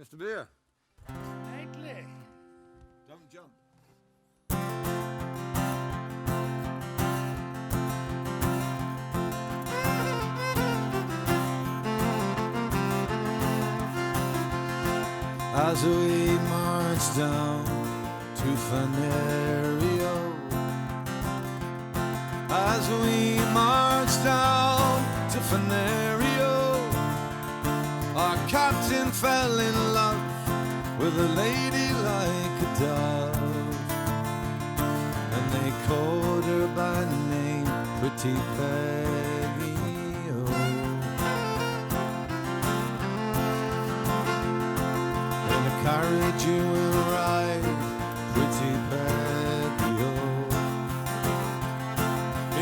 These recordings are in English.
Mr. Beer. Nightly. Don't jump. As we march down to Fenario, as we march down to Fenario, our captain fell in love with a lady like a dove, and they called her by name Pretty Peggy. In a carriage you will ride, Pretty Peggy.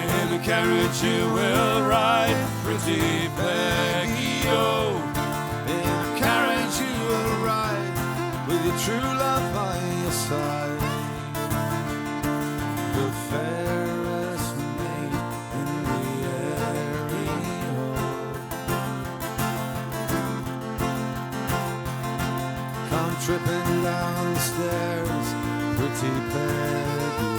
In a carriage you will ride, Pretty Peggy. In a carriage you will ride, with your true love by your side, the fairest maid in the area. Come tripping down the stairs, Pretty Peggy.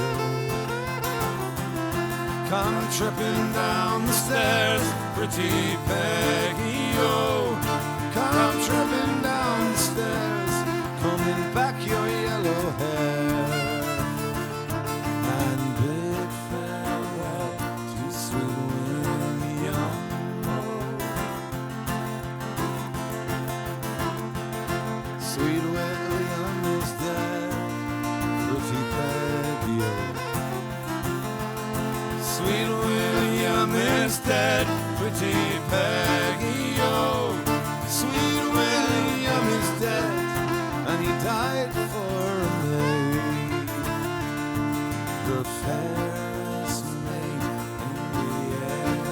Come tripping down the stairs, Pretty Peggy. Come tripping down the stairs, combing back your yellow hair, and bid farewell to sweet William. Sweet William is dead, Pretty Peggy. Sweet William is dead, Pretty Peggy. Sweet William is dead, and he died for a maid, the fairest maid in the area.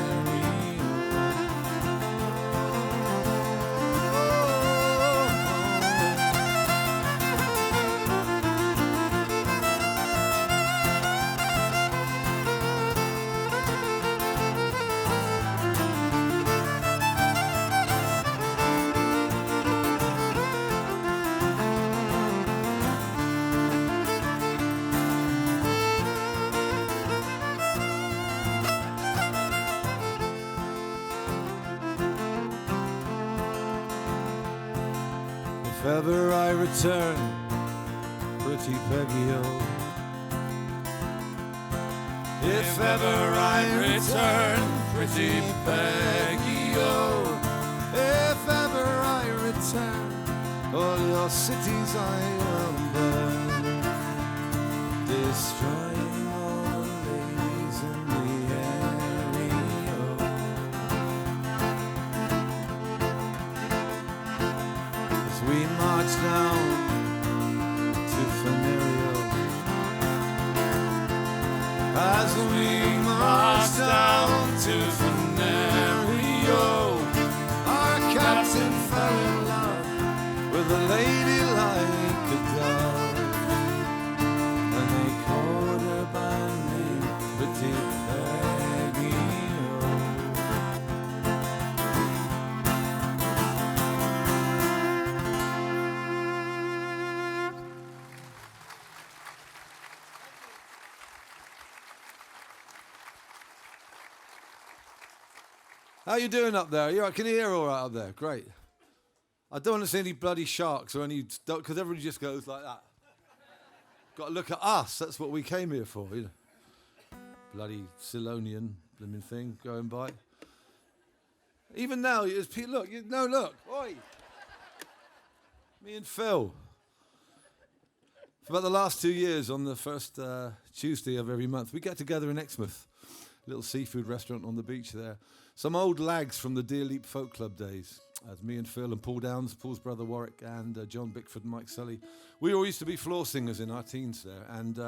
If ever I return, Pretty Peggy, oh. If ever I return, Pretty Peggy, oh. If ever I return, all your cities I will burn, destroying all the ladies in the area. As we march down to Fenario, as we march down to Fenario, our captain fell in love with a lady like a dove, and they called her by name Pretty Peggy. How you doing up there? You all right? Can you hear all right up there? Great. I don't want to see any bloody sharks or any, because everybody just goes like that. Got to look at us. That's what we came here for, you know. Bloody Silonian blooming thing going by. Even now, look, look. Oi. Me and Phil. For about the last 2 years, on the first Tuesday of every month, we get together in Exmouth, a little seafood restaurant on the beach there. Some old lags from the Deer Leap Folk Club days, as me and Phil and Paul Downs, Paul's brother Warwick, and John Bickford and Mike Sully. We all used to be floor singers in our teens there, and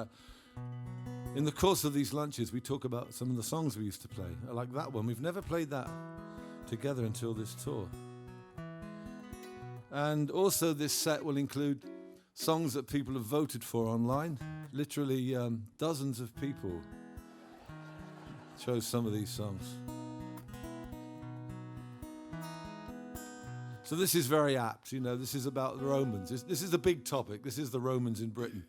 in the course of these lunches, we talk about some of the songs we used to play, like that one. We've never played that together until this tour. And also this set will include songs that people have voted for online. Literally dozens of people chose some of these songs. So this is very apt, this is about the Romans. This is a big topic. This is the Romans in Britain.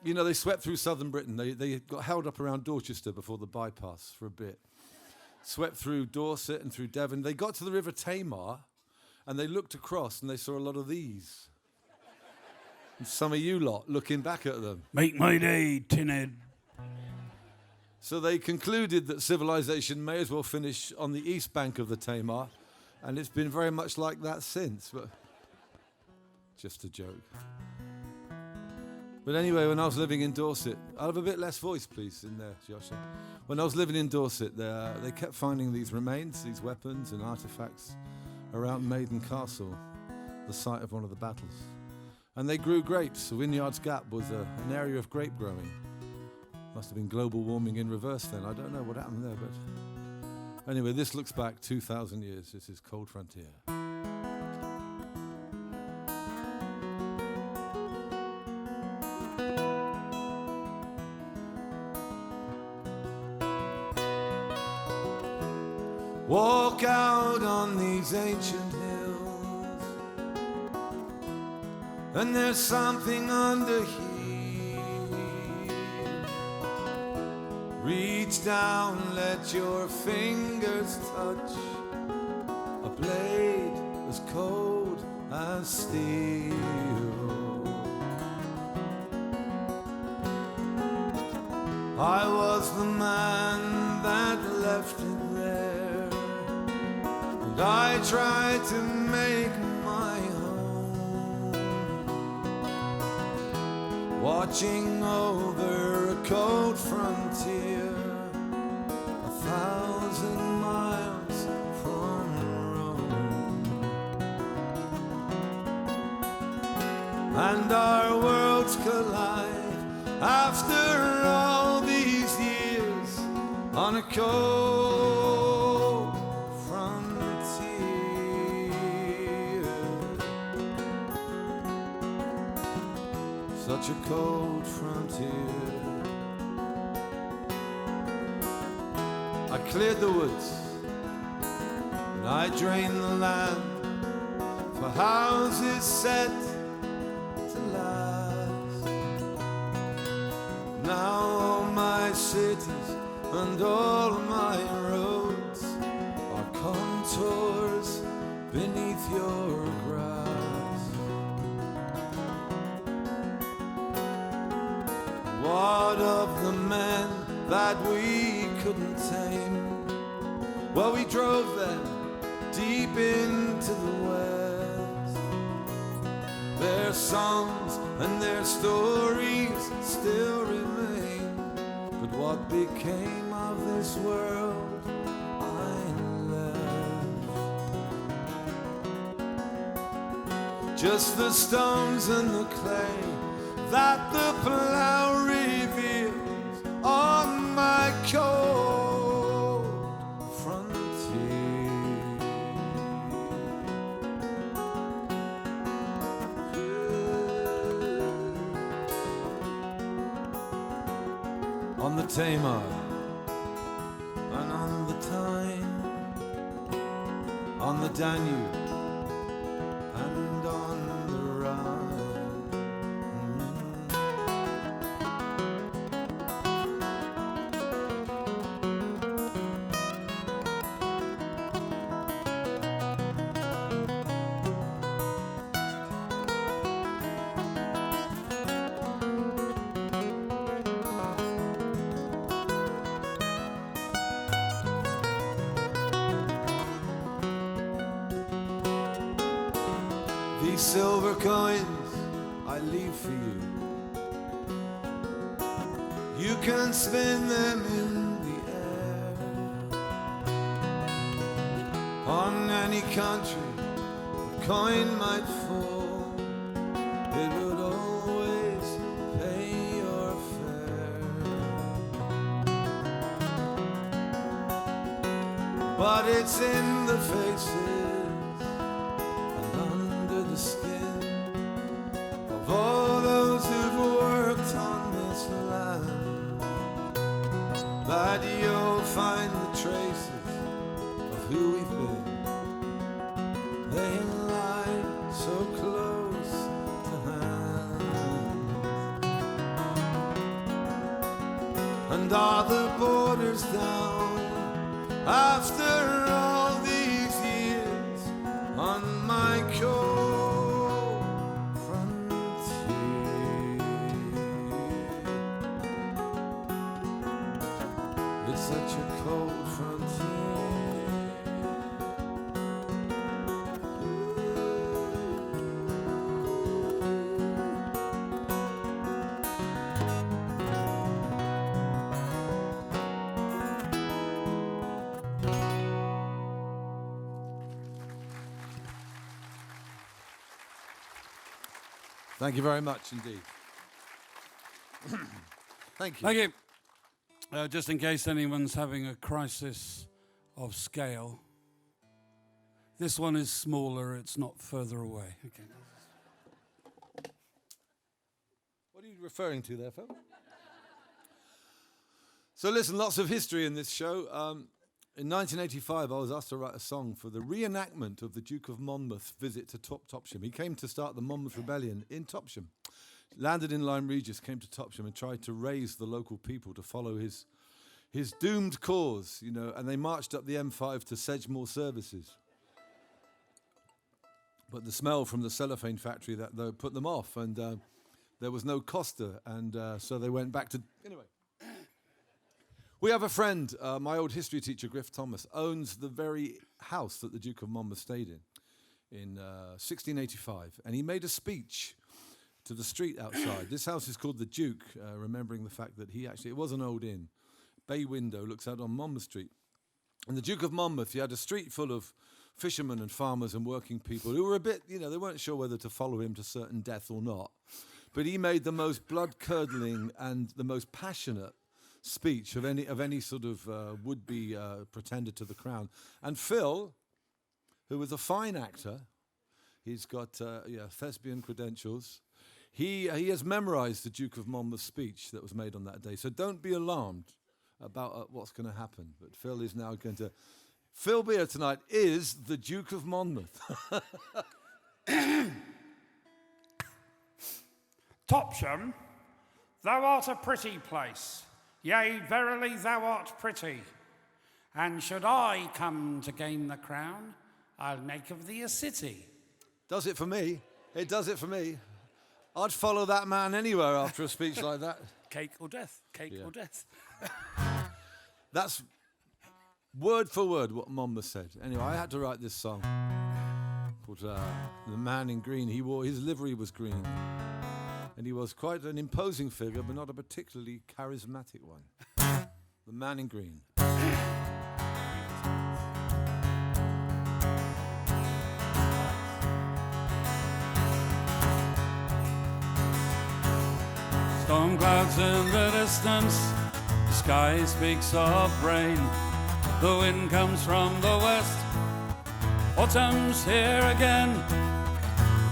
They swept through southern Britain. They got held up around Dorchester before the bypass for a bit. Swept through Dorset and through Devon. They got to the River Tamar, and they looked across, and they saw a lot of these. And some of you lot looking back at them. Make my day, Tinhead. So they concluded that civilization may as well finish on the east bank of the Tamar, and it's been very much like that since. But just a joke. But anyway, when I was living in Dorset, I'll have a bit less voice, please, in there, Josh. When I was living in Dorset, they kept finding these remains, these weapons and artifacts around Maiden Castle, the site of one of the battles. And they grew grapes. Wynyard's Gap was an area of grape growing. Must have been global warming in reverse then. I don't know what happened there, but anyway, this looks back 2,000 years. This is Cold Frontier. Walk out on these ancient hills, and there's something under here. Reach down, let your fingers touch a blade as cold as steel. I was the man that left it there, and I tried to make my home, watching over a cold frontier, 1,000 miles from Rome. And our worlds collide after all these years on a cold frontier. Such a cold frontier. I cleared the woods and I drained the land for houses set to last. Now all my cities and all my roads are contours beneath your grass. What of the men that we couldn't tame? Well, we drove them deep into the west. Their songs and their stories still remain, but what became of this world I left? Just the stones and the clay that the plow reveals on my cold frontier. On the Tamar and on the Tyne, on the Danube and on the Rhine. These silver coins I leave for you. You can spin them in the air. On any country a coin might fall, it would always pay your fare. But it's in the faces the skin of all those who've worked on this land that you'll find the traces of who we've been. They And are the borders down after all these years on my cold frontier? It's such a cold frontier. Thank you very much indeed. Thank you. Thank you. Just in case anyone's having a crisis of scale, this one is smaller, it's not further away. Okay. What are you referring to there, Phil? So listen, lots of history in this show. In 1985, I was asked to write a song for the reenactment of the Duke of Monmouth's visit to Topsham. He came to start the Monmouth Rebellion in Topsham, landed in Lyme Regis, came to Topsham and tried to raise the local people to follow his doomed cause, you know, and they marched up the M5 to Sedgemoor Services. But the smell from the cellophane factory that put them off, and there was no Costa, and so they went back to... Anyway. We have a friend, my old history teacher, Geoff Thomas, owns the very house that the Duke of Monmouth stayed in 1685. And he made a speech to the street outside. This house is called the Duke, remembering the fact that it was an old inn. Bay window looks out on Monmouth Street. And the Duke of Monmouth, he had a street full of fishermen and farmers and working people who were a bit, they weren't sure whether to follow him to certain death or not. But he made the most blood-curdling and the most passionate speech of any sort of would-be pretender to the crown. And Phil, who was a fine actor, he's got thespian credentials, he has memorized the Duke of Monmouth's speech that was made on that day. So don't be alarmed about what's going to happen. But Phil is now going to... Phil Beer tonight is the Duke of Monmouth. Topsham, thou art a pretty place. Yea, verily thou art pretty. And should I come to gain the crown, I'll make of thee a city. Does it for me. It does it for me. I'd follow that man anywhere after a speech like that. Cake or death, cake or death. That's word for word what Monmouth said. Anyway, I had to write this song called The Man in Green. His livery was green. And he was quite an imposing figure, but not a particularly charismatic one. The Man in Green. Storm clouds in the distance, the sky speaks of rain. The wind comes from the west, autumn's here again.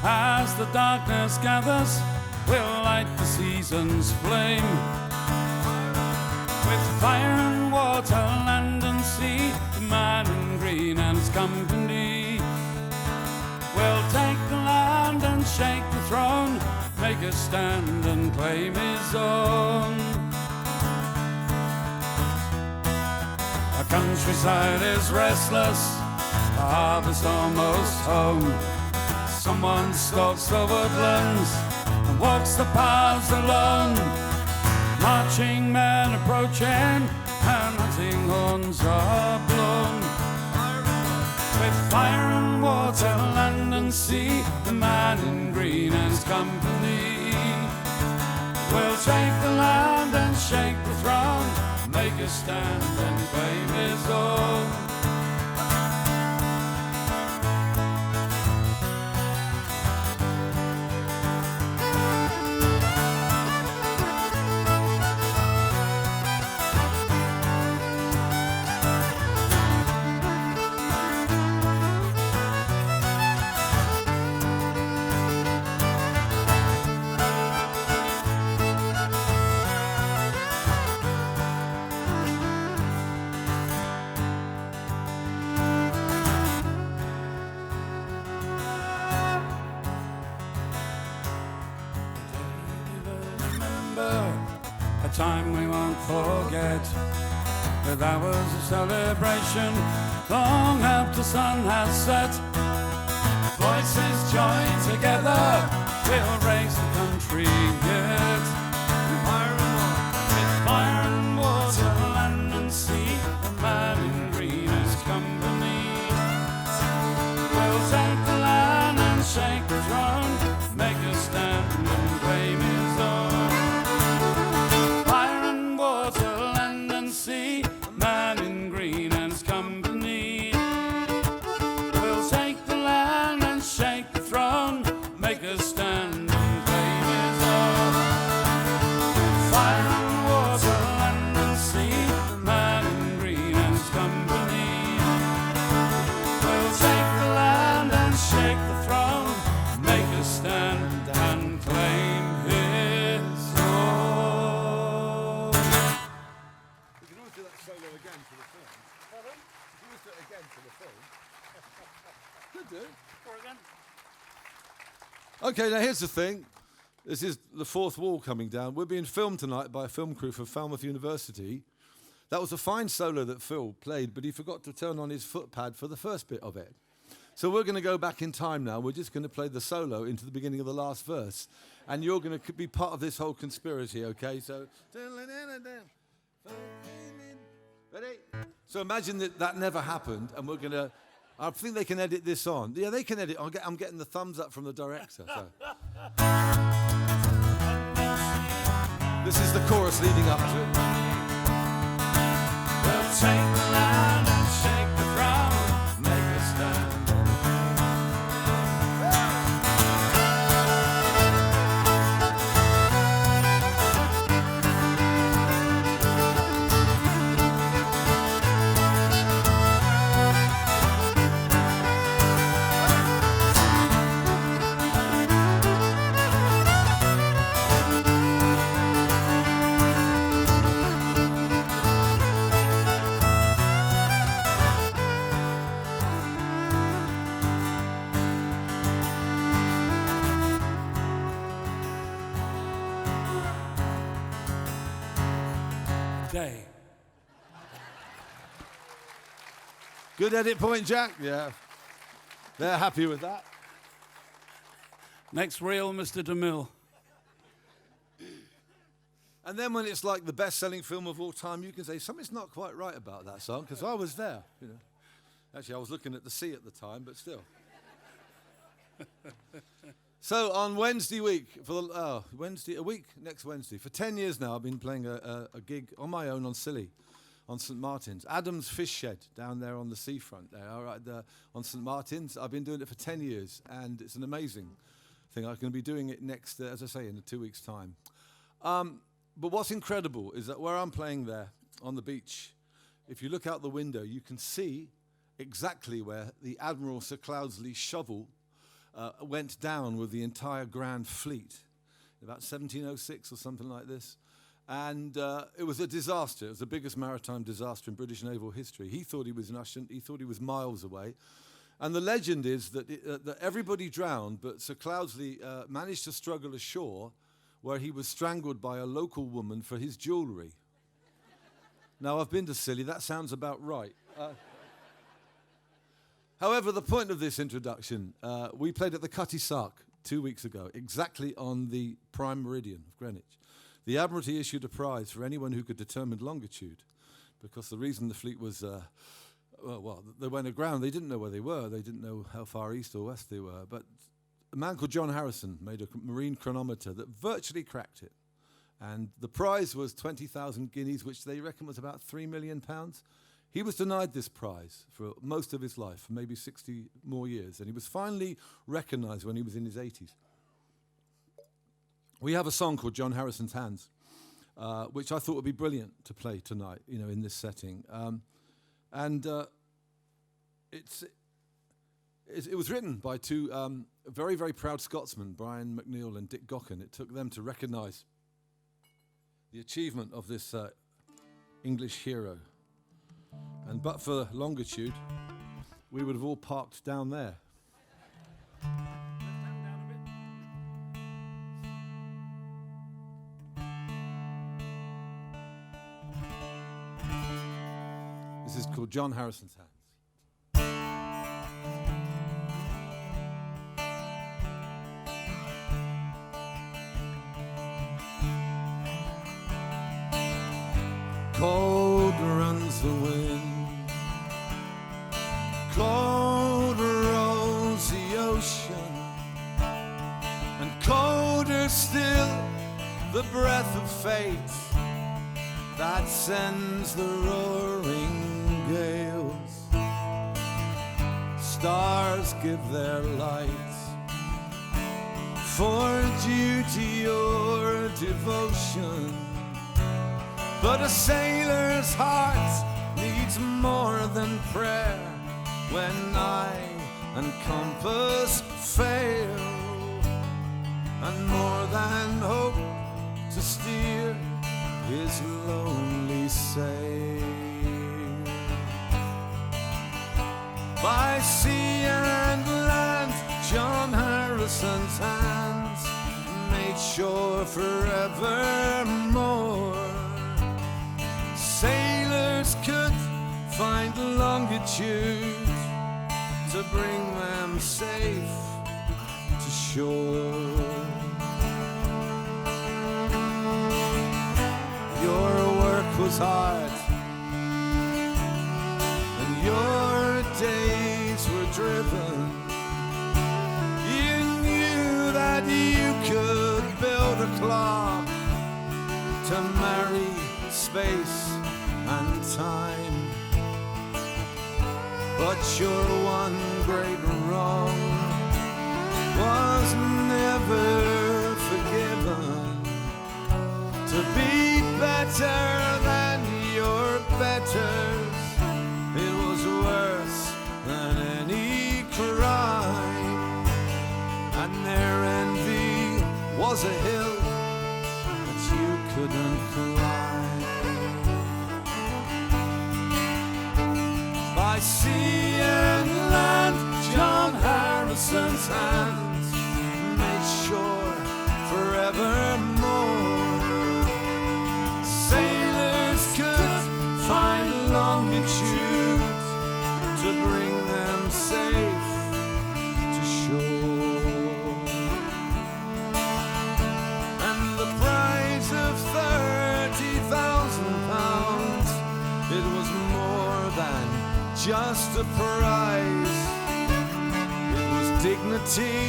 As the darkness gathers, we'll light the season's flame. With fire and water, land and sea, the man in green and his company will take the land and shake the throne, make a stand and claim his own. Our countryside is restless, the harvest almost home. Someone stalks the woodlands and walks the paths alone. Marching men approaching and hunting horns are blown. With fire and water, land and sea, the man in green and his company will shake the land and shake the throne, make a stand and claim his own. time we won't forget. But that was a celebration long after sun has set. Voices join together, we'll raise the country yet. With fire and water, land and sea, the man in green is company. We'll take the land and shake the throne, make a stand and claim his own. Fire and water, land and sea, the man in green and his company. We'll take the land and shake the throne, make a stand and claim his own. Fire and water, land and sea, the man in green and his company. We'll take the land and shake the throne, make a stand and claim his own. We can always do that solo again for the film. Pardon? We can always do it again for the film. Could do. Okay, now here's the thing. This is the fourth wall coming down. We're being filmed tonight by a film crew from Falmouth University. That was a fine solo that Phil played, but he forgot to turn on his footpad for the first bit of it. So we're going to go back in time now. We're just going to play the solo into the beginning of the last verse. And you're going to be part of this whole conspiracy, okay? So, ready? So imagine that never happened, and we're going to... I think they can edit this on. Yeah, they can edit. I'm getting the thumbs up from the director. So. This is the chorus leading up to it. We'll take the land and shake the throne, make a stand. Day. Good edit point, Jack. Yeah. They're happy with that. Next reel, Mr. DeMille. And then when it's like the best-selling film of all time, you can say, something's not quite right about that song, because I was there. You know. Actually, I was looking at the sea at the time, but still. So on Wednesday week, next Wednesday, for 10 years now, I've been playing a gig on my own on Scilly, on St. Martin's. Adam's Fish Shed, down there on the seafront there, all right, on St. Martin's. I've been doing it for 10 years, and it's an amazing thing. I'm going to be doing it next, as I say, in 2 weeks' time. But what's incredible is that where I'm playing there, on the beach, if you look out the window, you can see exactly where the Admiral Sir Cloudesley's shovel went down with the entire Grand Fleet, about 1706 or something like this. And it was a disaster. It was the biggest maritime disaster in British naval history. He thought he was he thought he was miles away. And the legend is that, that everybody drowned, but Sir Cloudesley managed to struggle ashore, where he was strangled by a local woman for his jewellery. Now, I've been to Scilly. That sounds about right. However, the point of this introduction, we played at the Cutty Sark 2 weeks ago, exactly on the prime meridian of Greenwich. The Admiralty issued a prize for anyone who could determine longitude, because the reason the fleet was, they went aground, they didn't know where they were, they didn't know how far east or west they were, but a man called John Harrison made a marine chronometer that virtually cracked it. And the prize was 20,000 guineas, which they reckon was about £3 million. He was denied this prize for most of his life, maybe 60 more years, and he was finally recognised when he was in his 80s. We have a song called John Harrison's Hands, which I thought would be brilliant to play tonight, you know, in this setting. It was written by two very, very proud Scotsmen, Brian McNeill and Dick Gaughan. It took them to recognise the achievement of this English hero. And but for longitude, we would have all parked down there. is called John Harrison's Hands. Cold runs the wind, cold rolls the ocean, and colder still the breath of fate that sends the roaring gales. Stars give their light for duty or devotion, but a sailor's heart needs more than prayer when eye and compass fail, and more than hope to steer his lonely sail. By sea and land, John Harrison's hands made sure forevermore. Sailors could find longitude to bring them safe to shore. Your work was hard, and your days were driven. You knew that you could build a clock to marry space and time, but your one great wrong was never forgiven. To be better than your betters, it was worse than any crime, and their envy was a hill that you couldn't climb. By sea and land, John Harrison's hands made sure forevermore. Sailors could find longitude to bring them safe to shore. And the prize of £30,000, it was more than just a prize. It was dignity,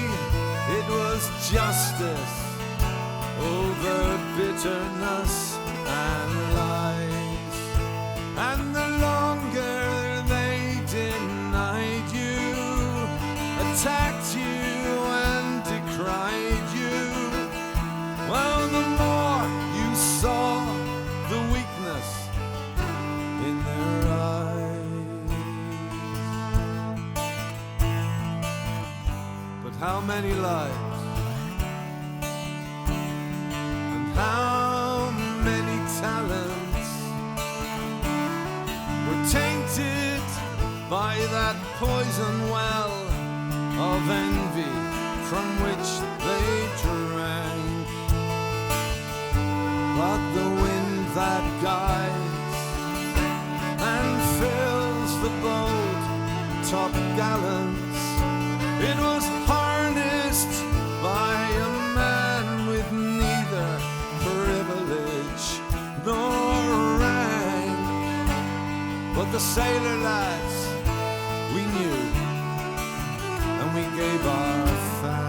it was justice over bitterness and lies. And the longer they denied you, attacked you and decried you, well, the more you saw the weakness in their eyes. But how many lives, and how many talents were tainted by that poison well of envy from which they drank. But the wind that guides and fills the boat top gallants, it was harnessed by a man with neither privilege nor rank. But the sailor lads, we knew, and we gave our thanks.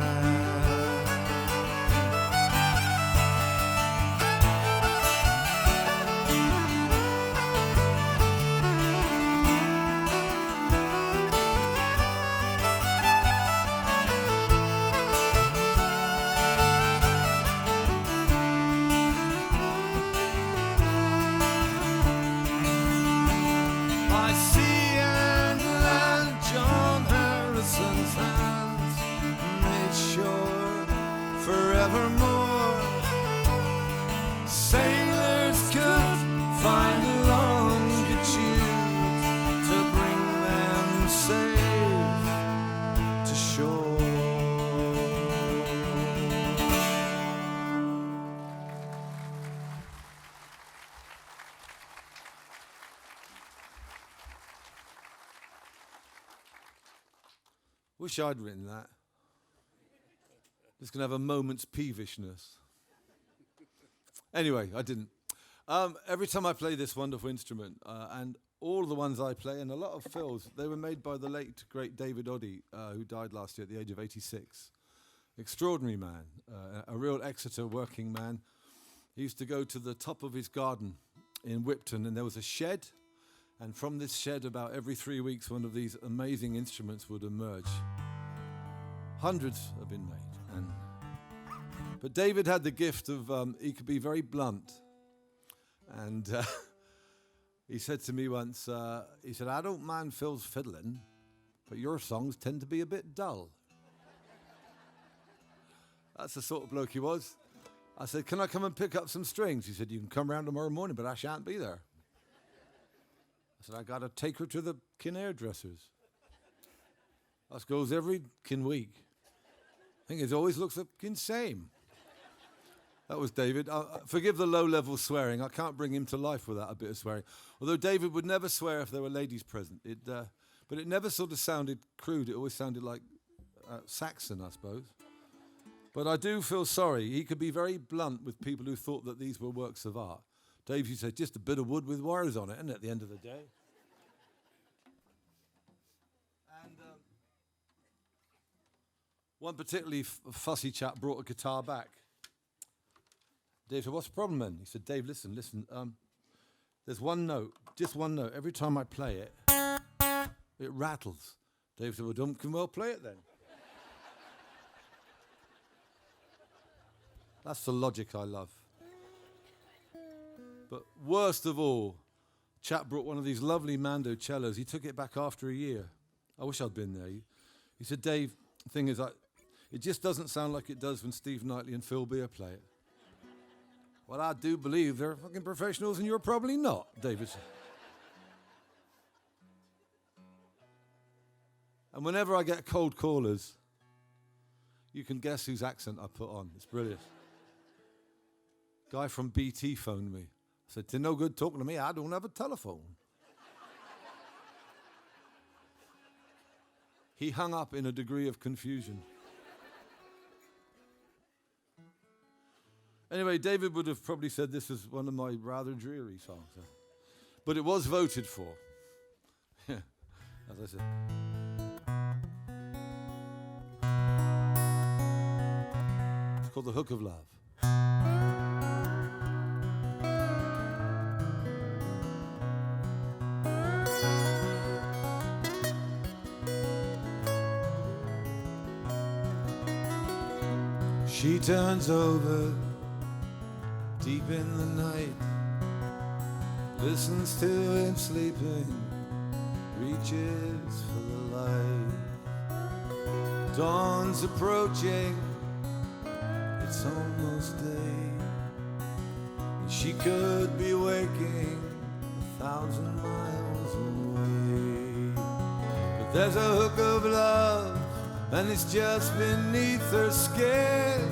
Wish I'd written that. Just going to have a moment's peevishness. Anyway, I didn't. Every time I play this wonderful instrument, and all the ones I play, and a lot of fills, they were made by the late, great David Oddie, who died last year at the age of 86. Extraordinary man, a real Exeter working man. He used to go to the top of his garden in Whipton, and there was a shed, and from this shed, about every 3 weeks, one of these amazing instruments would emerge. Hundreds have been made. But David had the gift of, he could be very blunt. And he said to me once, he said, I don't mind Phil's fiddling, but your songs tend to be a bit dull. That's the sort of bloke he was. I said, can I come and pick up some strings? He said, you can come round tomorrow morning, but I shan't be there. I said, I got to take her to the kin hairdressers. That goes every kin week. I think it always looks the kin same. That was David. Forgive the low-level swearing. I can't bring him to life without a bit of swearing. Although David would never swear if there were ladies present. But it never sort of sounded crude. It always sounded like Saxon, I suppose. But I do feel sorry. He could be very blunt with people who thought that these were works of art. Dave, you said, just a bit of wood with wires on it, isn't it, at the end of the day? And one particularly fussy chap brought a guitar back. Dave said, what's the problem then? He said, Dave, listen, there's one note, just one note. Every time I play it, it rattles. Dave said, well, don't can well play it then. That's the logic I love. But worst of all, chap brought one of these lovely Mando cellos. He took it back after a year. I wish I'd been there. He said, Dave, the thing is, it just doesn't sound like it does when Steve Knightley and Phil Beer play it. Well, I do believe they're fucking professionals and you're probably not, David said. And whenever I get cold callers, you can guess whose accent I put on. It's brilliant. Guy from BT phoned me. I said, "'Tis no good talking to me, I don't have a telephone." He hung up in a degree of confusion. Anyway, David would have probably said this was one of my rather dreary songs. But it was voted for. As I said. It's called The Hook of Love. She turns over deep in the night, listens to him sleeping, reaches for the light. Dawn's approaching, it's almost day, and she could be waking 1,000 miles away. But there's a hook of love, and it's just beneath her skin.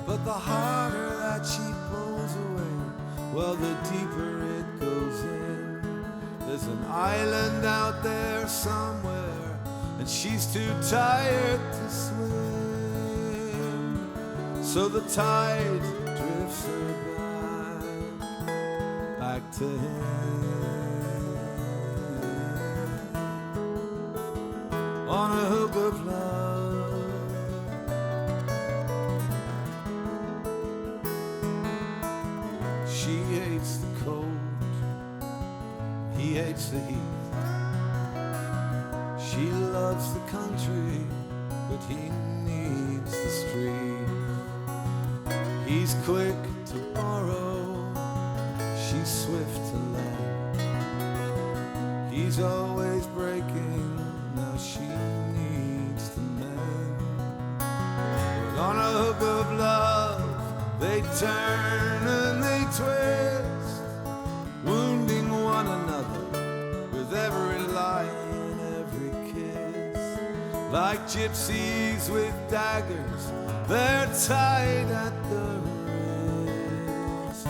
But the harder that she pulls away, well, the deeper it goes in. There's an island out there somewhere, and she's too tired to swim. So the tide drifts her back to him, on a hook of love. She hates the cold, he hates the heat. She loves the country, but he needs the street. He's quick to borrow, she's swift to lend. He's always breaking, now she needs to mend. But on a hook of love, they turn and they twist, wounding one another with every lie and every kiss. Like gypsies with daggers, they're tied at the wrist,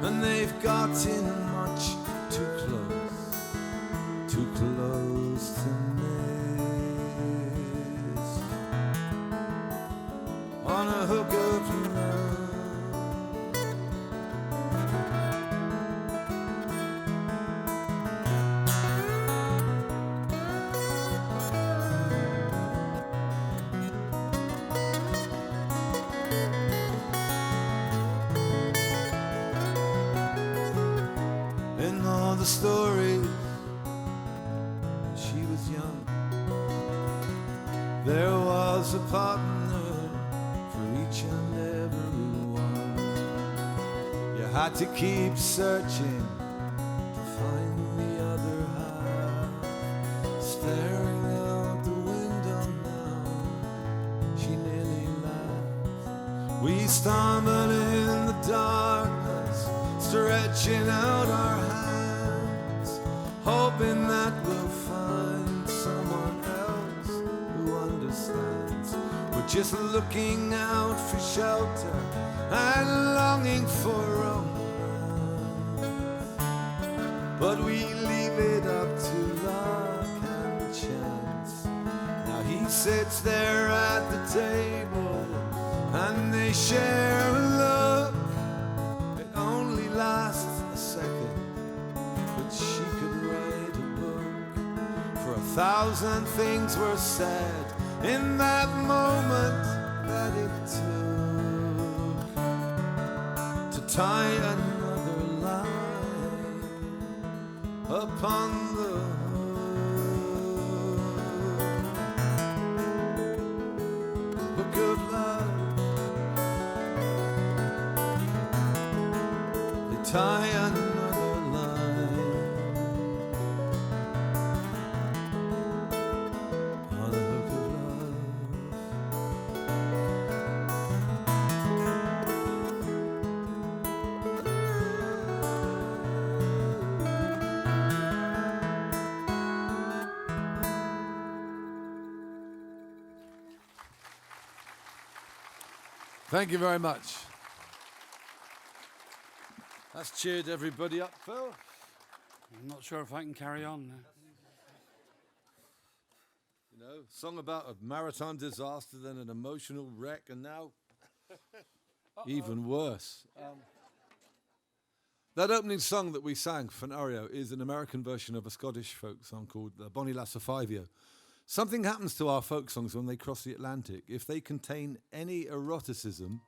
and they've gotten much too close to miss. the stories when she was young. There was a partner for each and every one. You had to keep searching to find the other half. Staring out the window now, she nearly laughed. We stumbled in the darkness, stretching out our hands, hoping that we'll find someone else who understands. We're just looking out for shelter and longing for romance, but we leave it up to luck and chance. Now he sits there at the table and they share a look. It only lasts a second, but she could write a book. For 1,000 things were said in that moment that it took to tie another line upon the hook of love. They tie another line on a hook of love. Thank you very much. That's cheered everybody up, Phil. I'm not sure if I can carry on now. You know, song about a maritime disaster, then an emotional wreck, and now even worse. That opening song that we sang, Fenario, is an American version of a Scottish folk song called Bonnie Lass o' Five-Yo. Something happens to our folk songs when they cross the Atlantic. If they contain any eroticism,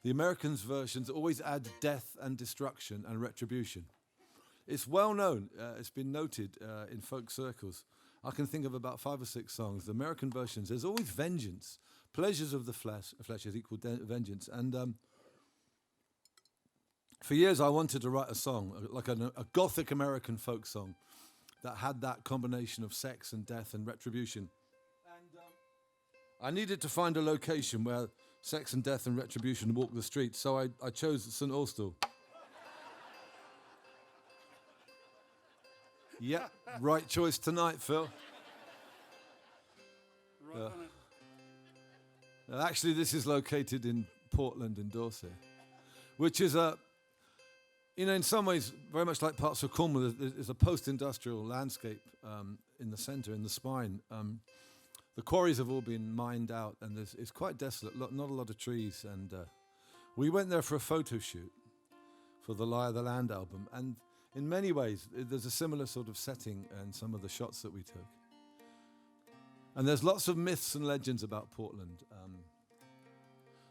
the Americans' versions always add death and destruction and retribution. It's well known, it's been noted in folk circles. I can think of about 5 or 6 songs. The American versions, there's always vengeance. Pleasures of the flesh is equal vengeance. And for years I wanted to write a song, like a Gothic American folk song, that had that combination of sex and death and retribution. And I needed to find a location where sex and death and retribution walk the streets, so I chose St. Austell. Yep, right choice tonight, Phil. Right on it. Actually, this is located in Portland in Dorset, which is in some ways, very much like parts of Cornwall, there's a post-industrial landscape in the centre, in the spine. The quarries have all been mined out, and it's quite desolate, not a lot of trees. And we went there for a photo shoot for the Lie of the Land album, and in many ways, there's a similar sort of setting in some of the shots that we took. And there's lots of myths and legends about Portland.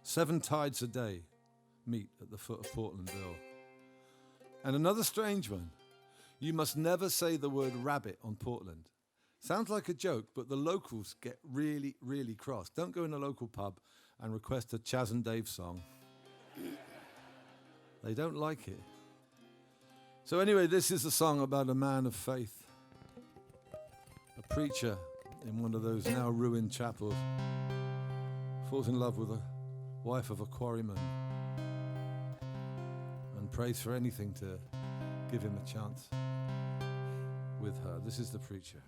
7 tides a day meet at the foot of Portland Hill. And another strange one, you must never say the word rabbit on Portland. Sounds like a joke, but the locals get really, really cross. Don't go in a local pub and request a Chaz and Dave song. They don't like it. So anyway, this is a song about a man of faith, a preacher in one of those now ruined chapels, falls in love with a wife of a quarryman and prays for anything to give him a chance with her. This is the preacher.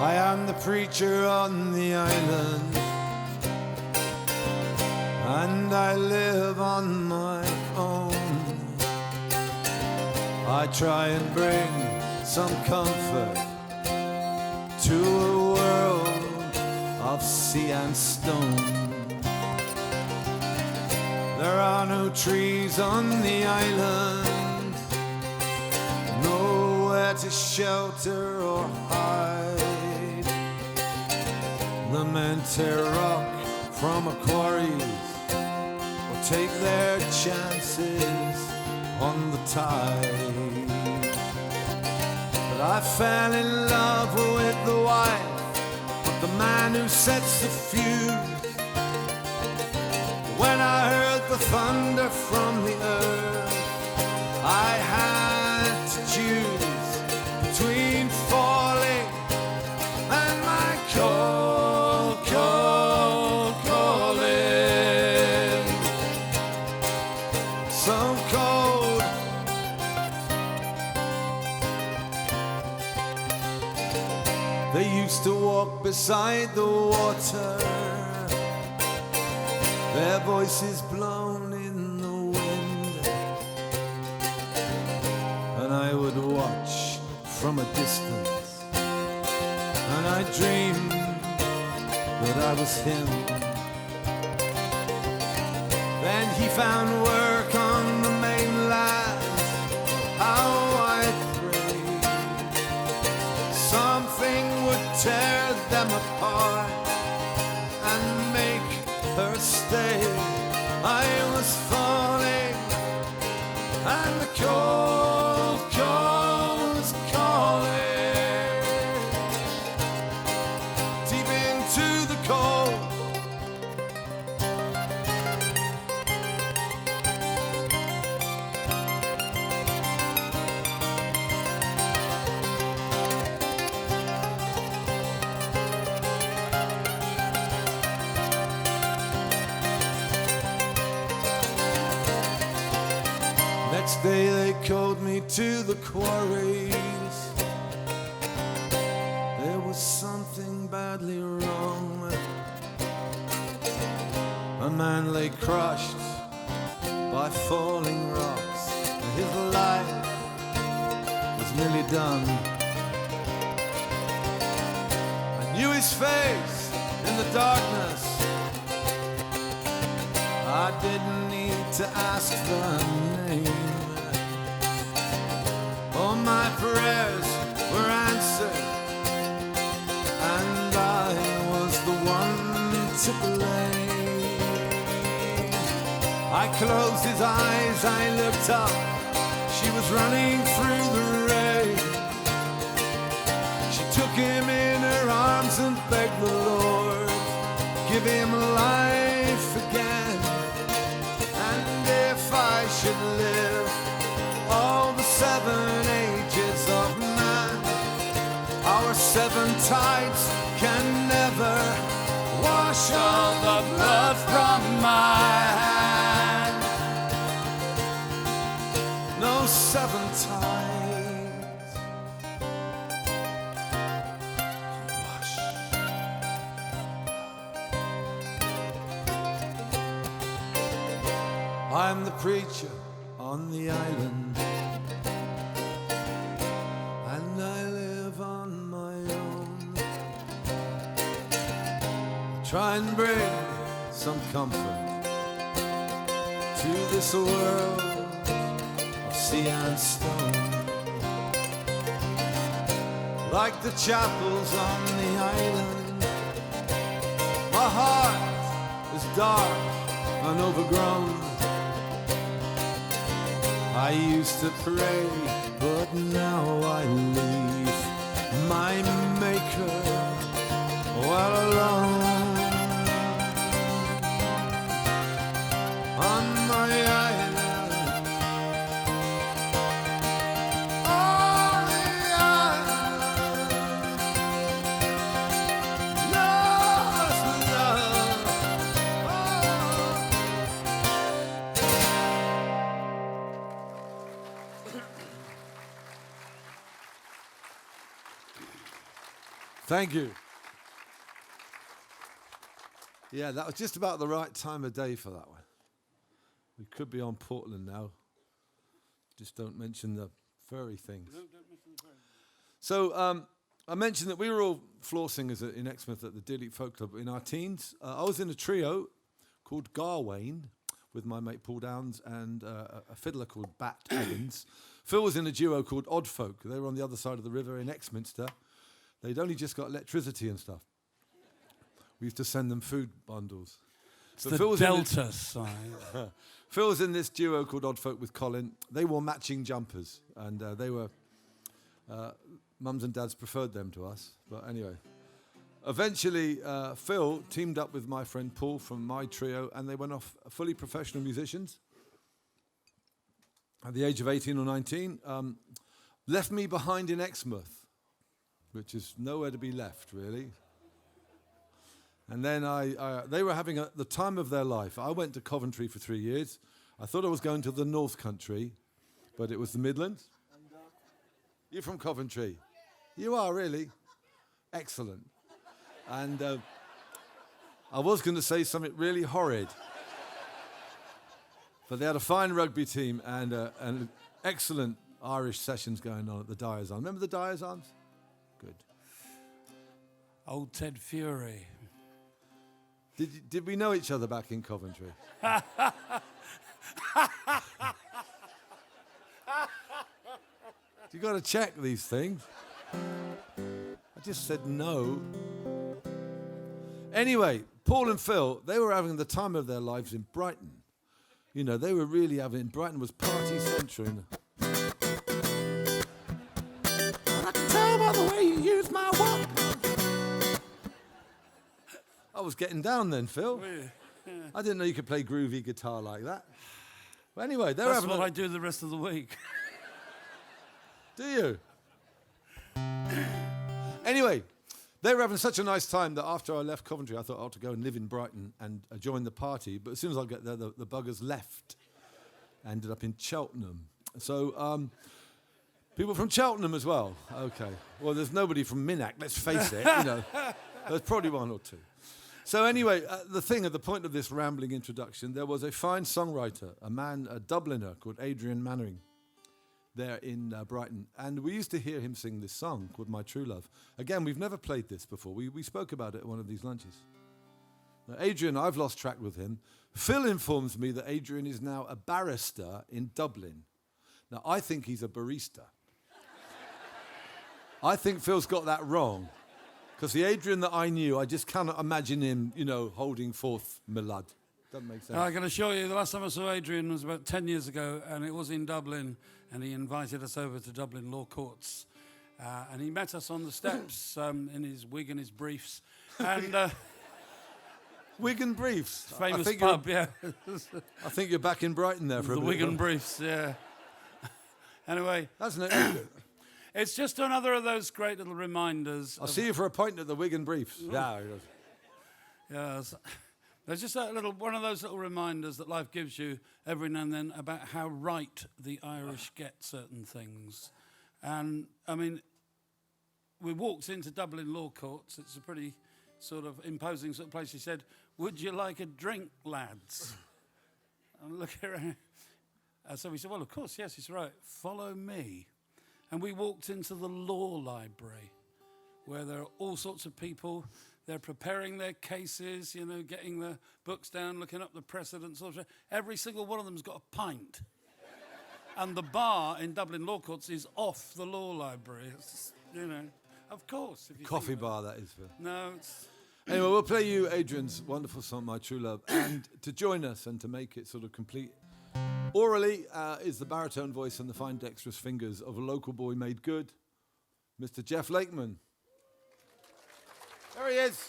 I am the preacher on the island, and I live on my own. I try and bring some comfort to a world of sea and stone. There are no trees on the island, nowhere to shelter or hide. The men tear rock from a quarries or take their chances on the tide. But I fell in love with the wife of the man who sets the fuse. When I heard the thunder from the earth, I had to choose between falling and my cold, cold calling. So cold. They used to walk beside the water, their voices blown in the wind, and I would watch from a distance, and I dreamed that I was him. Then he found work on the mainland. How I prayed something would tear them apart and make her stay. I was falling, and the cold, cold was calling deep into the cold. Next day they called me to the quarries. There was something badly wrong. A man lay crushed by falling rocks. His life was nearly done. I knew his face in the darkness. I didn't need to ask the name. All my prayers were answered, and I was the one to blame. I closed his eyes, I looked up. She was running through the rain. She took him in her arms and begged the Lord, give him life again. If I should live all the 7 ages of man, our 7 tides can never wash all the blood from my hand. No 7 tides can wash. I'm the preacher on the island, and I live on my own. I try and bring some comfort to this world of sea and stone. Like the chapels on the island, my heart is dark and overgrown. I used to pray, but now I leave my Maker well alone. On my island, on the island, lost love. Thank you. Yeah, that was just about the right time of day for that one. We could be on Portland now. Just don't mention the furry things. No, don't mention the furry. So I mentioned that we were all floor singers in Exmouth at the Dilly Folk Club in our teens. I was in a trio called Garwain with my mate Paul Downs and a fiddler called Bat Evans. Phil was in a duo called Odd Folk. They were on the other side of the river in Exminster. They'd only just got electricity and stuff. We used to send them food bundles. It's the Delta side. Phil was in this duo called Odd Folk with Colin. They wore matching jumpers, and they were... mums and dads preferred them to us. But anyway, eventually Phil teamed up with my friend Paul from my trio, and they went off fully professional musicians. At the age of 18 or 19, left me behind in Exmouth, which is nowhere to be left, really. And then they were having the time of their life. I went to Coventry for 3 years. I thought I was going to the North Country, but it was the Midlands. You're from Coventry? You are, really? Excellent. And I was going to say something really horrid. But they had a fine rugby team and excellent Irish sessions going on at the Dyers Arms. Remember the Dyers Arms? Good. Old Ted Fury. Did we know each other back in Coventry? You got to check these things. I just said no. Anyway, Paul and Phil, they were having the time of their lives in Brighton. You know, they were really having... Brighton was party central. I can tell by the way you use my walk. I was getting down then, Phil. Yeah. I didn't know you could play groovy guitar like that. But anyway, they were That's having... what I do the rest of the week. Do you? Anyway, they were having such a nice time that after I left Coventry, I thought I ought to go and live in Brighton and join the party. But as soon as I got there, the buggers left. I ended up in Cheltenham. So, people from Cheltenham as well. Okay. Well, there's nobody from Minack, let's face it. You know, there's probably one or two. So anyway, at the point of this rambling introduction, there was a fine songwriter, a Dubliner called Adrian Mannering, there in Brighton. And we used to hear him sing this song called My True Love. Again, we've never played this before. We spoke about it at one of these lunches. Now, Adrian, I've lost track with him. Phil informs me that Adrian is now a barrister in Dublin. Now, I think he's a barista. I think Phil's got that wrong. Because the Adrian that I knew, I just cannot imagine him, you know, holding forth Milad. Doesn't make sense. I can assure you, the last time I saw Adrian was about 10 years ago, and it was in Dublin, and he invited us over to Dublin Law Courts. And he met us on the steps in his wig and his briefs. And Wig and briefs. famous pub, yeah. I think you're back in Brighton there for a The bit. wig and briefs, yeah. Anyway. That's an It's just another of those great little reminders. I'll see you for a pint at the wig and briefs. Yeah. Yes. There's just one of those little reminders that life gives you every now and then about how right the Irish get certain things. And, I mean, we walked into Dublin Law Courts. It's a pretty sort of imposing sort of place. He said, "Would you like a drink, lads?" And look around. So we said, "Well, of course, yes." He said, "Right, follow me." And we walked into the law library, where there are all sorts of people. They're preparing their cases, you know, getting the books down, looking up the precedents. Every single one of them's got a pint. And the bar in Dublin Law Courts is off the law library. It's just, you know, of course. If you Coffee bar, that is. No, it's... Anyway, we'll play you Adrian's wonderful song, My True Love. And to join us and to make it sort of complete orally is the baritone voice and the fine dexterous fingers of a local boy made good, Mr. Geoff Lakeman. There he is.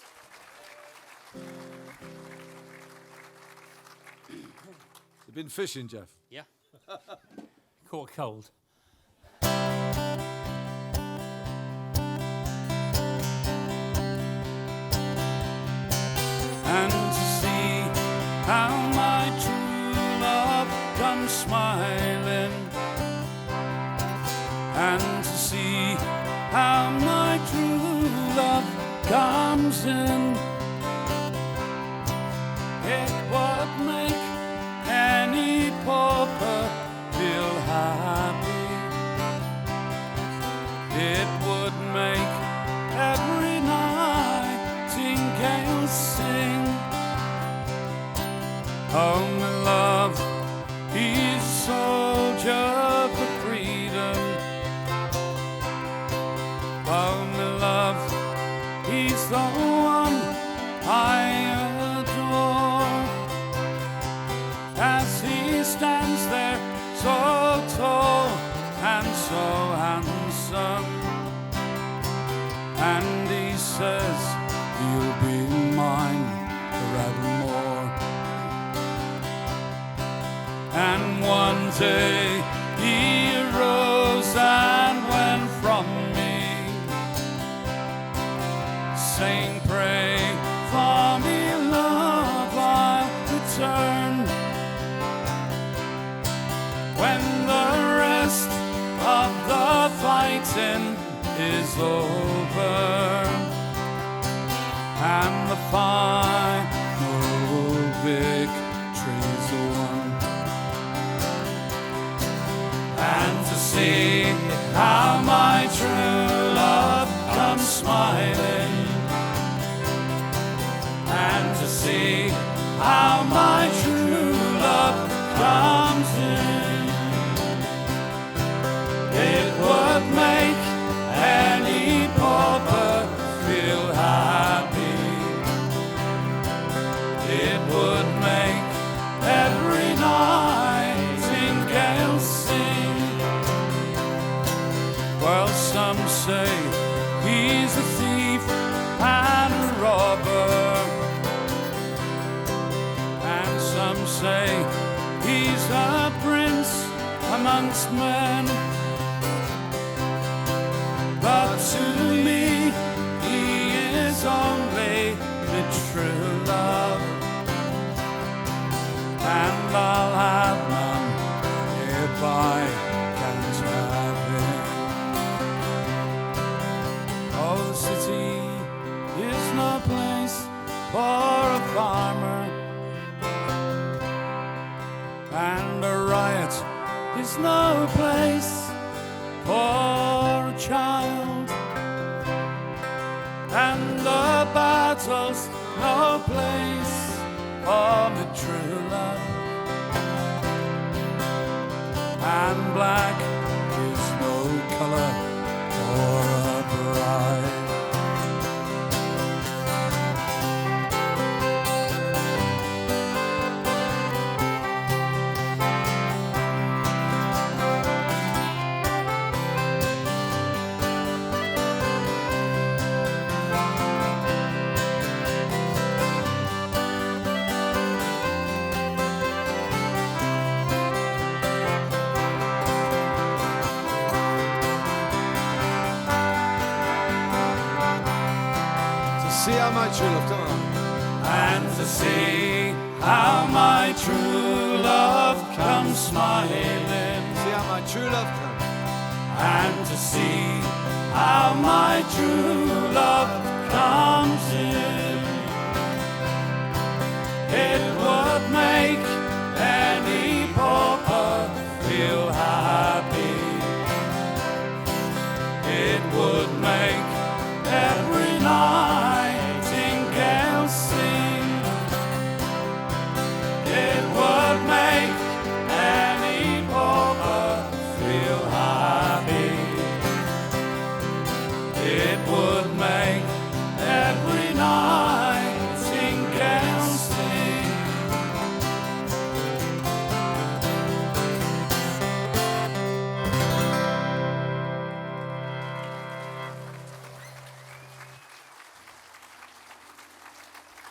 You've been fishing, Geoff? Yeah. Caught cold. And to see how my true love comes smiling, and to see how my true love comes in, it would make any pauper feel happy. It would make every nightingale sing. Oh, my love, he's a soldier for freedom. Oh, my love, he's the one I adore. As he stands there so tall and so handsome, and he says he'll be mine forevermore. And one day he arose and went from me, saying, pray for me, love, I'll return. When the rest of the fighting is over and the final victory's won, and to see how my true love comes smiling, and to see how my true love comes in, it would make any pauper feel happy. It would make every nightingale sing. Well, some say he's a thief and a robber, and some say he's a prince amongst men. But to me, he is only the true love, and I'll have none if I can't have him. Oh, the city is no place for a farmer, and a riot is no place for a child, and the battle's no place for the true love, and black is no color for a bride. See how my true love, come on. And to see how my true love comes smiling, See how my true love comes. and to see how my true love comes in, it would make any pauper feel happy. It would make every nightingale sing. It would make any pauper feel happy. It would make every nightingale sing.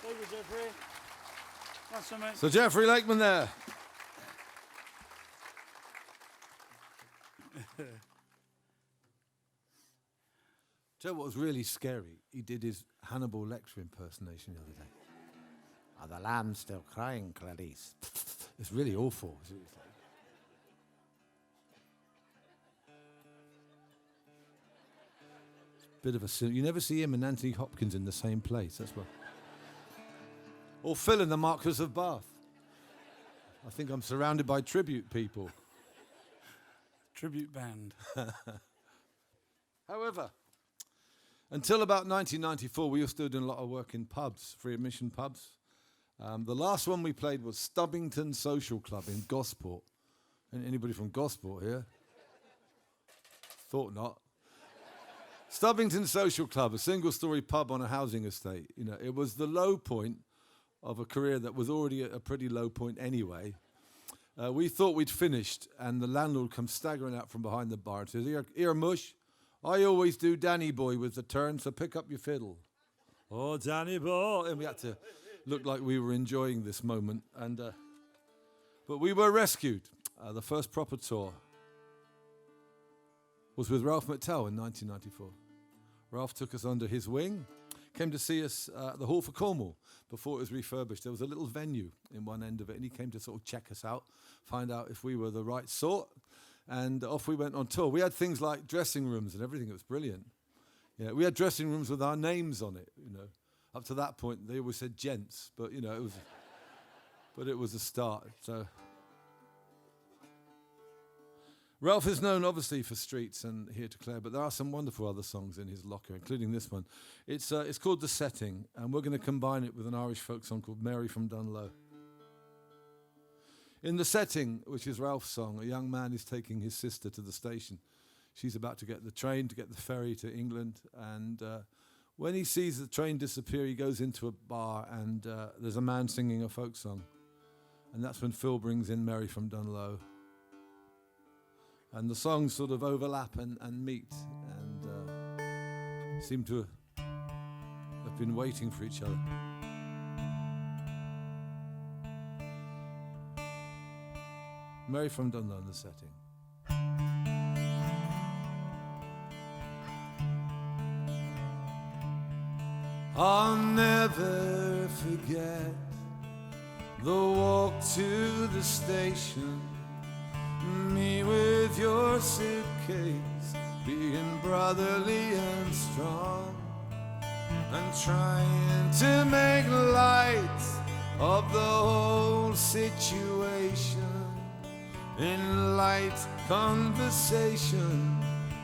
Thank you, Geoffrey. That's amazing. So Geoffrey Lakeman there. Tell you what was really scary? He did his Hannibal Lecter impersonation the other day. Are the lambs still crying, Clarice? It's really awful. It's like, Bit of a... You never see him and Anthony Hopkins in the same place, that's what... Or Phil in the Marquis of Bath. I think I'm surrounded by tribute people. Tribute band. However, until about 1994, we were still doing a lot of work in pubs, free admission pubs. The last one we played was Stubbington Social Club in Gosport. Anybody from Gosport here? Thought not. Stubbington Social Club, a single-story pub on a housing estate. You know, it was the low point of a career that was already at a pretty low point anyway. We thought we'd finished, and the landlord comes staggering out from behind the bar and says, Here, Mush, I always do Danny Boy with the turn, so pick up your fiddle. Oh, Danny Boy. And we had to look like we were enjoying this moment. But we were rescued. The first proper tour was with Ralph McTell in 1994. Ralph took us under his wing, came to see us at the Hall for Cornwall before it was refurbished. There was a little venue in one end of it, and he came to sort of check us out, find out if we were the right sort, and off we went on tour. We had things like dressing rooms and everything. It was brilliant. Yeah, we had dressing rooms with our names on it, you know. Up to that point, they always said gents, but, you know, it was... but it was a start, so... Ralph is known, obviously, for Streets and Here to Clare, but there are some wonderful other songs in his locker, including this one. It's called The Setting, and we're going to combine it with an Irish folk song called Mary from Dunlow. In The Setting, which is Ralph's song, a young man is taking his sister to the station. She's about to get the train to get the ferry to England, and when he sees the train disappear, he goes into a bar, and there's a man singing a folk song. And that's when Phil brings in Mary from Dunlow. And the songs sort of overlap and meet, and seem to have been waiting for each other. Mary from Dunlow in The Setting. I'll never forget the walk to the station, me with your suitcase, being brotherly and strong, and trying to make light of the whole situation. In light conversation,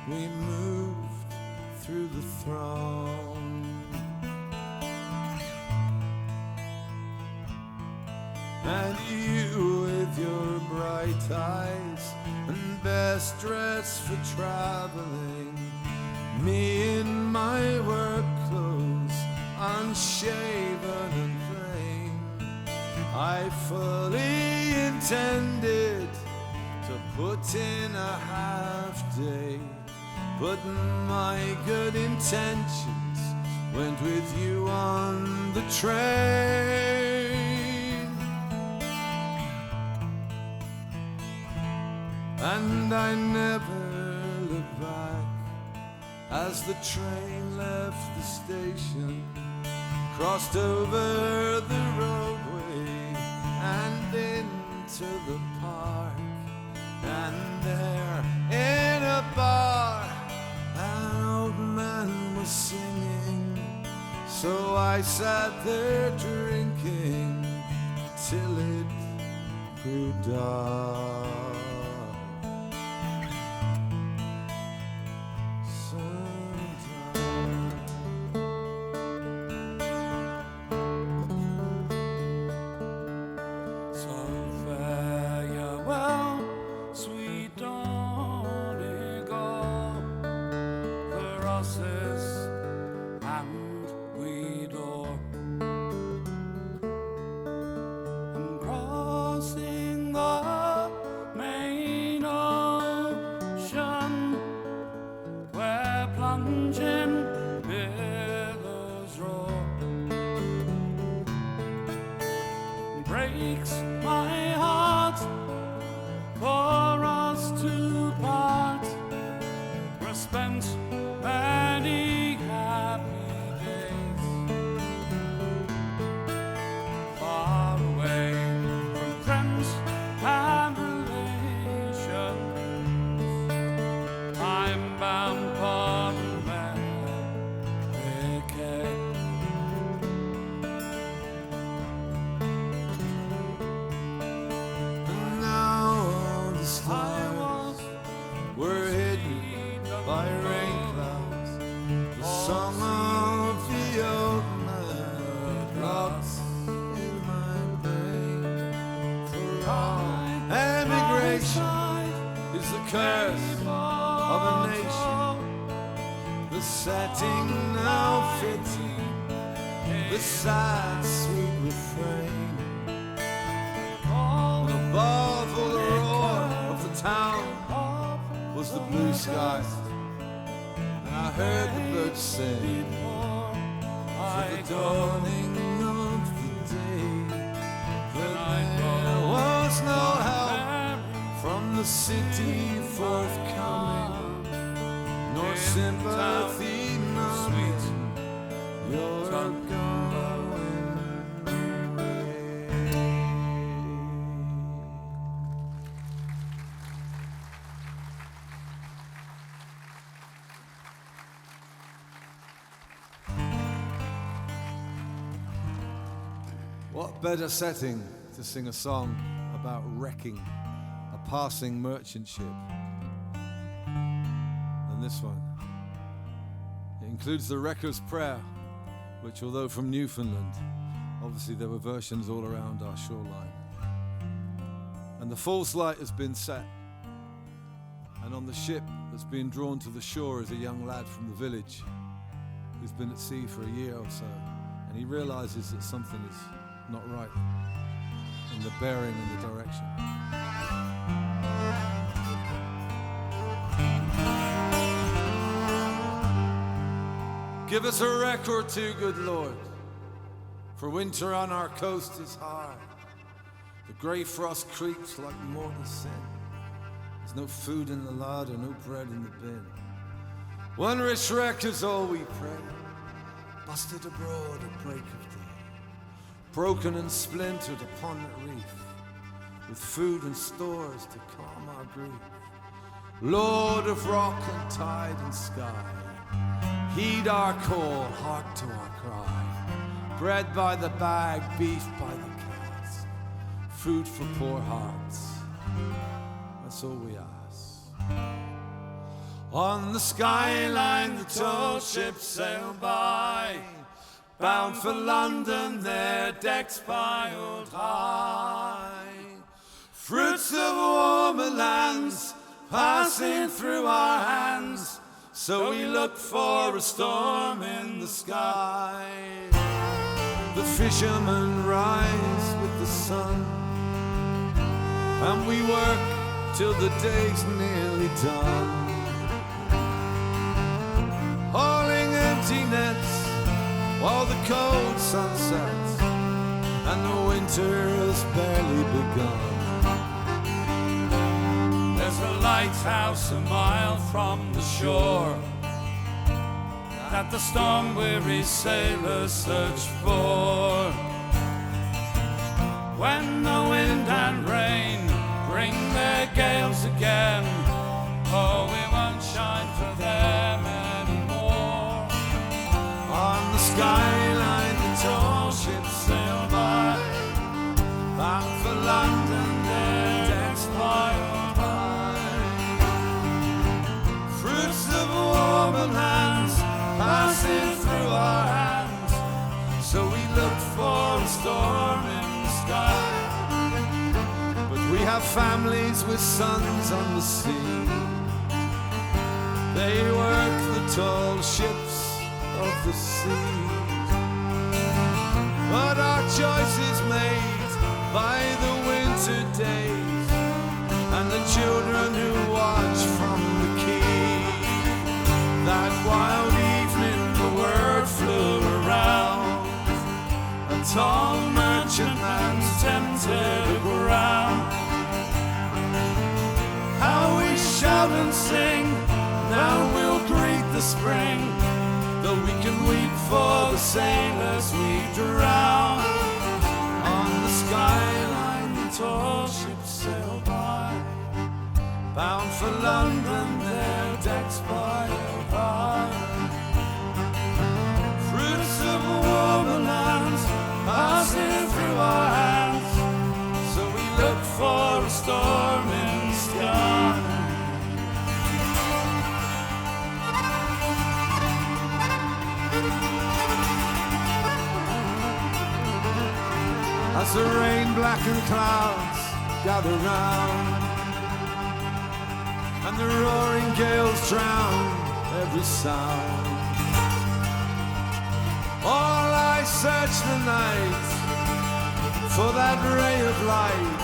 we moved through the throng. And you with your bright eyes and best dress for traveling, me in my work clothes, unshaven and plain. I fully intended to put in a half day, but my good intentions went with you on the train. And I never looked back as the train left the station, crossed over the roadway and into the park. And there in a bar, an old man was singing, so I sat there drinking till it grew dark. Crossing the main setting now fitting the sad sweet refrain. And above all the roar of the town was the blue sky, and I heard the birds sing for the dawning of the day. But there was no help from the city forthcoming, nor sympathy numbing your going away. What better setting to sing a song about wrecking a passing merchant ship than this one? It includes the Wrecker's Prayer, which, although from Newfoundland, obviously there were versions all around our shoreline. And the false light has been set, and on the ship that's been drawn to the shore is a young lad from the village who's been at sea for a year or so, and he realizes that something is not right in the bearing and the direction. Give us a wreck or two, good Lord, for winter on our coast is hard. The grey frost creeps like mortal sin. There's no food in the larder, no bread in the bin. One rich wreck is all we pray, busted abroad at break of day, broken and splintered upon that reef, with food and stores to calm our grief. Lord of rock and tide and sky, heed our call, hark to our cry. Bread by the bag, beef by the cask, food for poor hearts, that's all we ask. On the skyline the tall ships sail by, bound for London, their decks piled high. Fruits of warmer lands passing through our hands, so we look for a storm in the sky. The fishermen rise with the sun, and we work till the day's nearly done, hauling empty nets while the cold sun sets and the winter has barely begun. There's a lighthouse a mile from the shore that the storm-weary sailors search for. When the wind and rain bring their gales again, oh, we won't shine for them anymore. On the skyline the tall ships sail by, bound for London, their decks piled high. Fruits of warmer lands passing through our hands, so we look for a storm in the sky. But we have families with sons on the sea, they work the tall ships of the sea. But our choice is made by the winter days and the children who watch from the quay. That wild evening the word flew around, a tall merchantman's tempted ground. How we shout and sing, now we'll greet the spring, though we can weep for the sailors we drown. On the skyline the tall ships sail by, bound for London, their decks piled high. Fruits of warmer lands passing through our hands, so we look for a storm in the sky. As the rain-blackened clouds gather round and the roaring gales drown every sound, search the night for that ray of light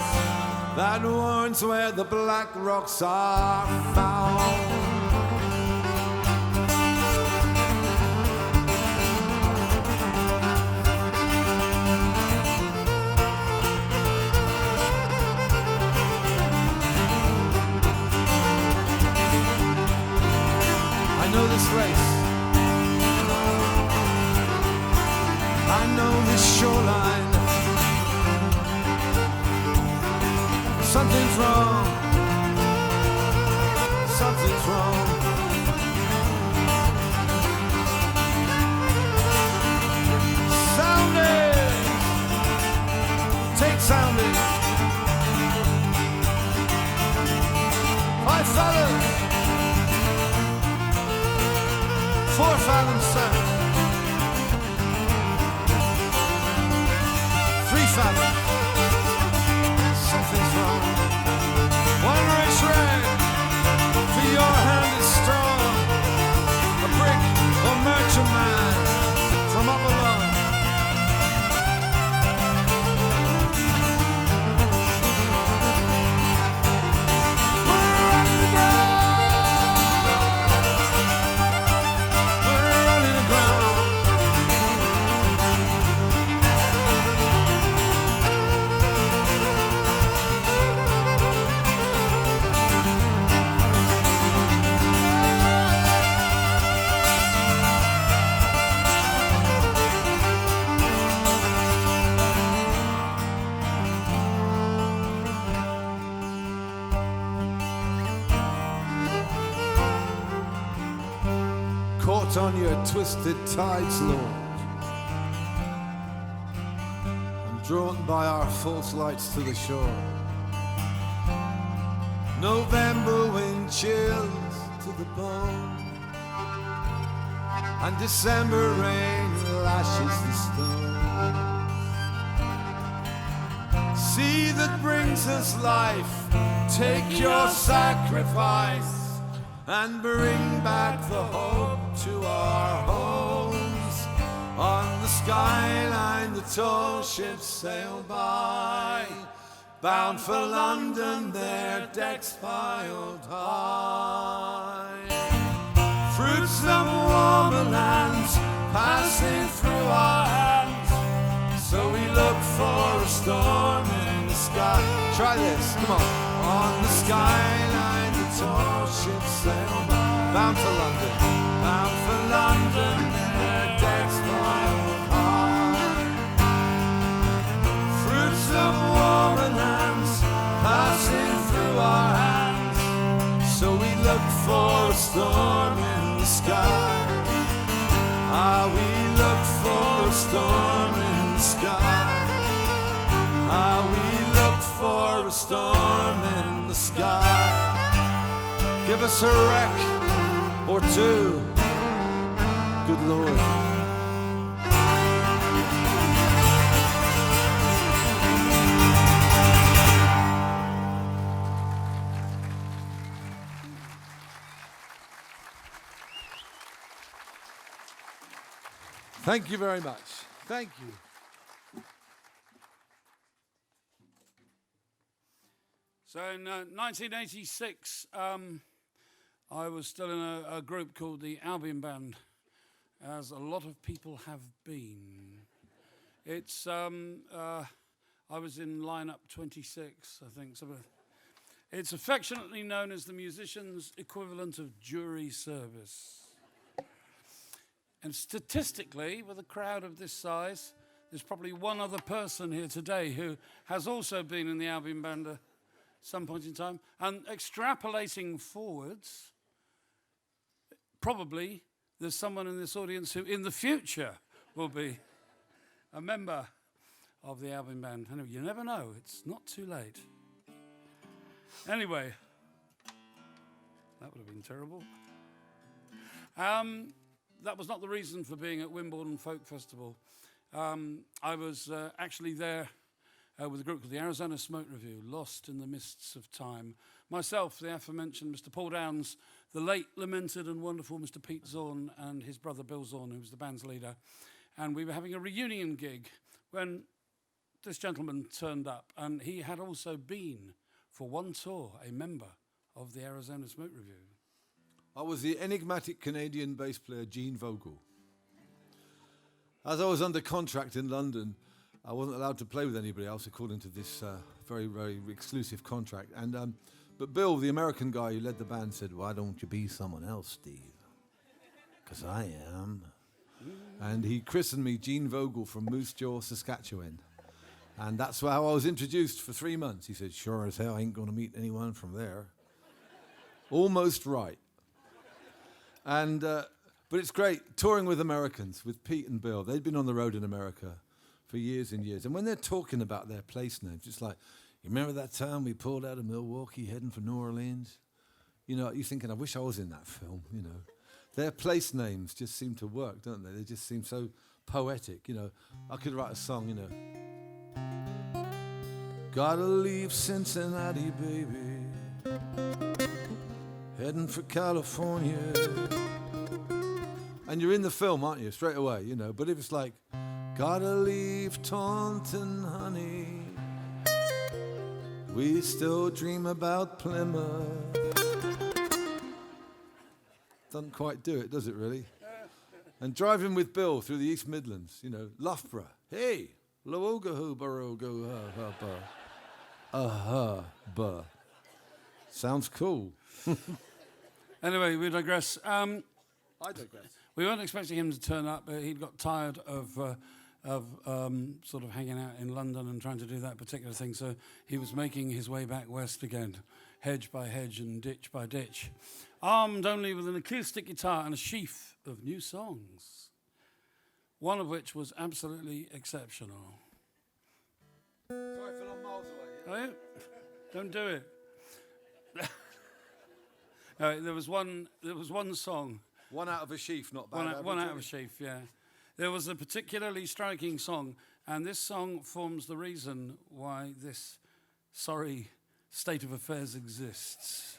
that warns where the black rocks are found. I know this place, I know this shoreline. Something's wrong, something's wrong. Sounding, take sounding. 5 fathoms, 4 fathoms sound, 3 fathoms. Something's wrong. One rich red, for your hand is strong. A brick or merchantman from up above. We're running aground. We're running aground. Caught on your twisted tides, Lord, and drawn by our false lights to the shore. November wind chills to the bone, and December rain lashes the stone. Sea that brings us life, take your sacrifice and bring back the hope to our homes. On the skyline the tall ships sail by, bound for London, their decks piled high. Fruits of warmer lands passing through our hands, so we look for a storm in the sky. Try this, come on. On the skyline the tall ships sail by, bound for London, their decks piled high. Fruits of warmer lands passing through our hands, so we look for a storm in the sky. Ah, we look for a storm in the sky. Ah, we look for a storm in the sky. Give us a wreck or two, good Lord. Thank you very much. Thank you. So in 1986, I was still in a group called the Albion Band, as a lot of people have been. It's I was in lineup 26, I think. It's affectionately known as the musicians' equivalent of jury service. And statistically, with a crowd of this size, there's probably one other person here today who has also been in the Albion Band at some point in time. And extrapolating forwards, probably there's someone in this audience who in the future will be a member of the Albion Band. Anyway, you never know, it's not too late. Anyway, that would have been terrible. That was not the reason for being at Wimbledon Folk Festival. I was actually there with a group called the Arizona Smoke Review, Lost in the Mists of Time. Myself, the aforementioned Mr. Paul Downs, the late lamented and wonderful Mr. Pete Zorn, and his brother Bill Zorn, who was the band's leader. and we were having a reunion gig when this gentleman turned up, and he had also been, for one tour, a member of the Arizona Smoke Review. I was the enigmatic Canadian bass player Gene Vogel. As I was under contract in London, I wasn't allowed to play with anybody else according to this very, very exclusive contract. And but Bill, the American guy who led the band, said, "Why don't you be someone else, Steve? Because I am." And he christened me Gene Vogel from Moose Jaw, Saskatchewan. And that's how I was introduced for 3 months. He said, "Sure as hell, I ain't going to meet anyone from there." Almost right. And but it's great touring with Americans, with Pete and Bill. They'd been on the road in America for years and years. And when they're talking about their place names, it's like, you remember that time we pulled out of Milwaukee heading for New Orleans? You know, you're thinking, I wish I was in that film, you know. Their place names just seem to work, don't they? They just seem so poetic, you know. I could write a song, you know. Gotta leave Cincinnati, baby. Heading for California. And you're in the film, aren't you? Straight away, you know. But if it's like, gotta leave Taunton, honey. We still dream about Plymouth. Doesn't quite do it, does it really? And driving with Bill through the East Midlands, you know, Loughborough. Hey, Lowogahooborogo. Sounds cool. Anyway, we digress. I digress. We weren't expecting him to turn up. He'd got tired of sort of hanging out in London and trying to do that particular thing, so he was making his way back west again, hedge by hedge and ditch by ditch, armed only with an acoustic guitar and a sheaf of new songs, one of which was absolutely exceptional. Sorry for long miles away. Oh, yeah? Don't do it. No, there was one song. One out of a sheaf, not bad. One out of a sheaf, yeah. There was a particularly striking song, and this song forms the reason why this sorry state of affairs exists.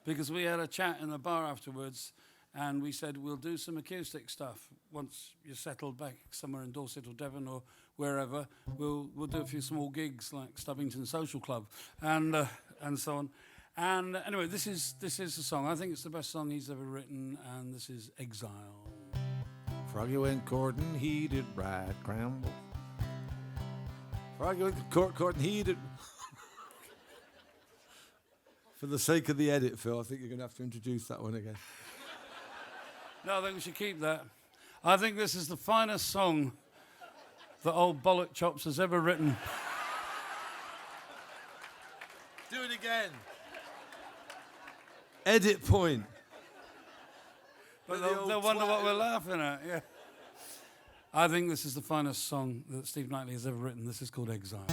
Because we had a chat in the bar afterwards, and we said, we'll do some acoustic stuff. Once you're settled back somewhere in Dorset or Devon or wherever, we'll do a few small gigs like Stubbington Social Club and so on. And anyway, this is the song. I think it's the best song he's ever written, and this is Exile. Froggy went courting, he did bride cramble. Froggy went courting, he did... For the sake of the edit, Phil, I think you're going to have to introduce that one again. No, I think we should keep that. I think this is the finest song that old Bollock Chops has ever written. Do it again. Edit point. But they'll wonder what we're laughing at, yeah. I think this is the finest song that Steve Knightley has ever written. This is called Exile.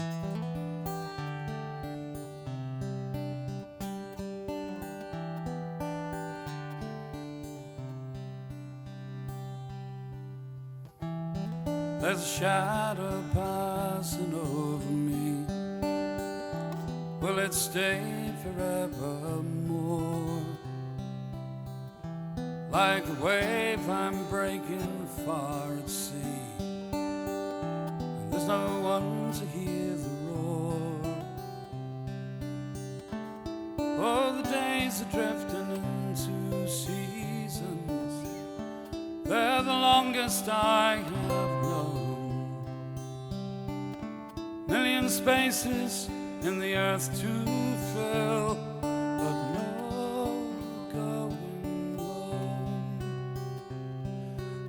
There's a shadow passing over me. Will it stay forevermore? Like a wave I'm breaking far at sea, and there's no one to hear the roar. Oh, the days are drifting into seasons. They're the longest I have known. Million spaces in the earth to fill, but no going home.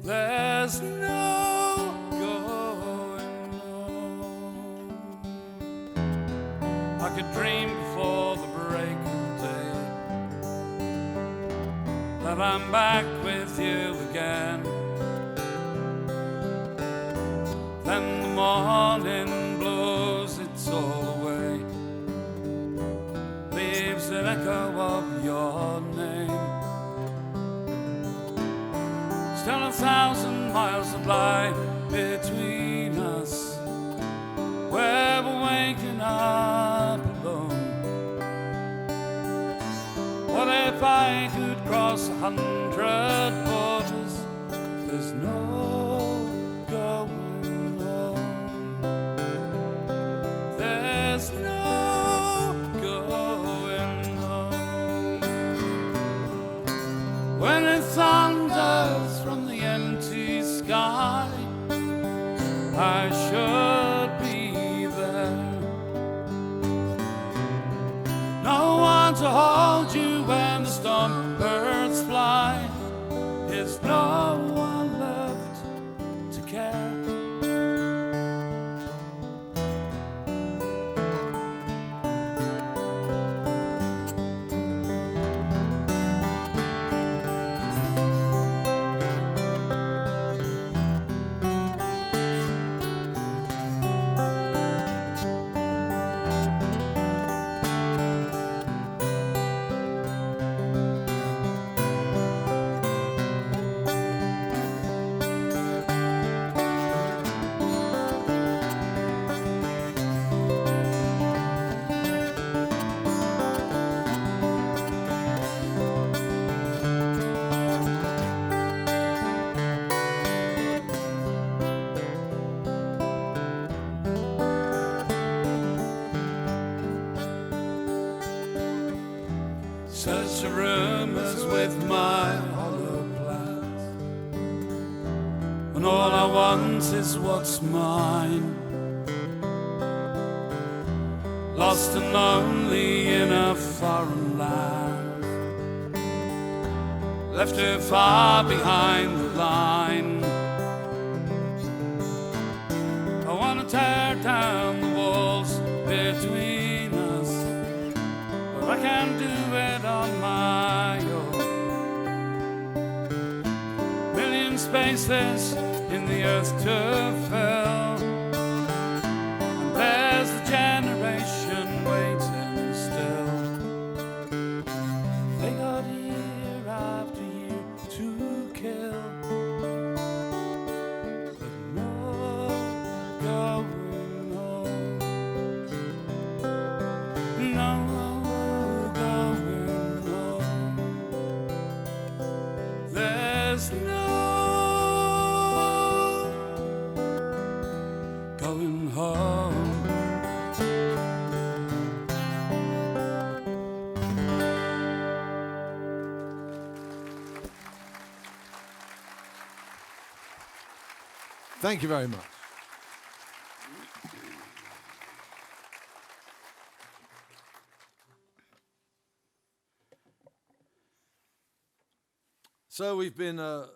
There's no going home. I could dream before the break of day that I'm back with you again. Then the morning blows its all away, leaves an echo of your name. Still 1,000 miles that lie between us, where we're waking up alone. What if I could cross 100 borders? There's no going. die, I should be there. No one to hold you when the storm birds fly. There's no one left to care. Such a room as with my hollow plans, and all I want is what's mine. Lost and lonely in a foreign land, left too far behind the line. I want to tear down the walls between us, but I can't do it on my own. Million spaces in the earth to fill, and there's the generation waiting still. They got year after year to kill, but no going home. No going home. There's no going home. Thank you very much. So we've been a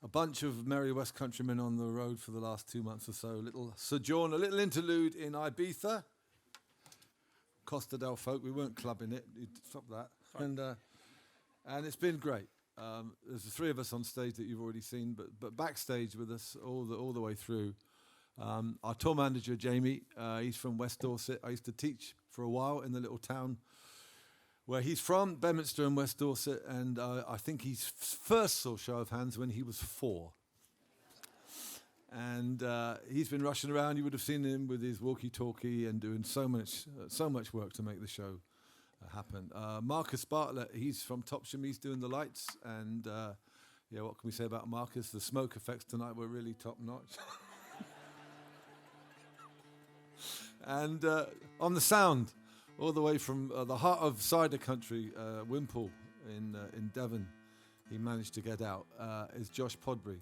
bunch of merry West Countrymen on the road for the last 2 months or so. A little sojourn, a little interlude in Ibiza. Costa del Folk, we weren't clubbing it. You'd stop that. And it's been great. There's the three of us on stage that you've already seen, but backstage with us all the way through. Our tour manager, Jamie, he's from West Dorset. I used to teach for a while in the little town where he's from, Bedminster and West Dorset, and I think he first saw Show of Hands when he was 4. And he's been rushing around. You would have seen him with his walkie-talkie and doing so much work to make the show happen. Marcus Bartlett, he's from Topsham. He's doing the lights, and yeah, what can we say about Marcus? The smoke effects tonight were really top-notch. And on the sound, all the way from the heart of cider country, Wimpole in Devon, he managed to get out, is Josh Podbury.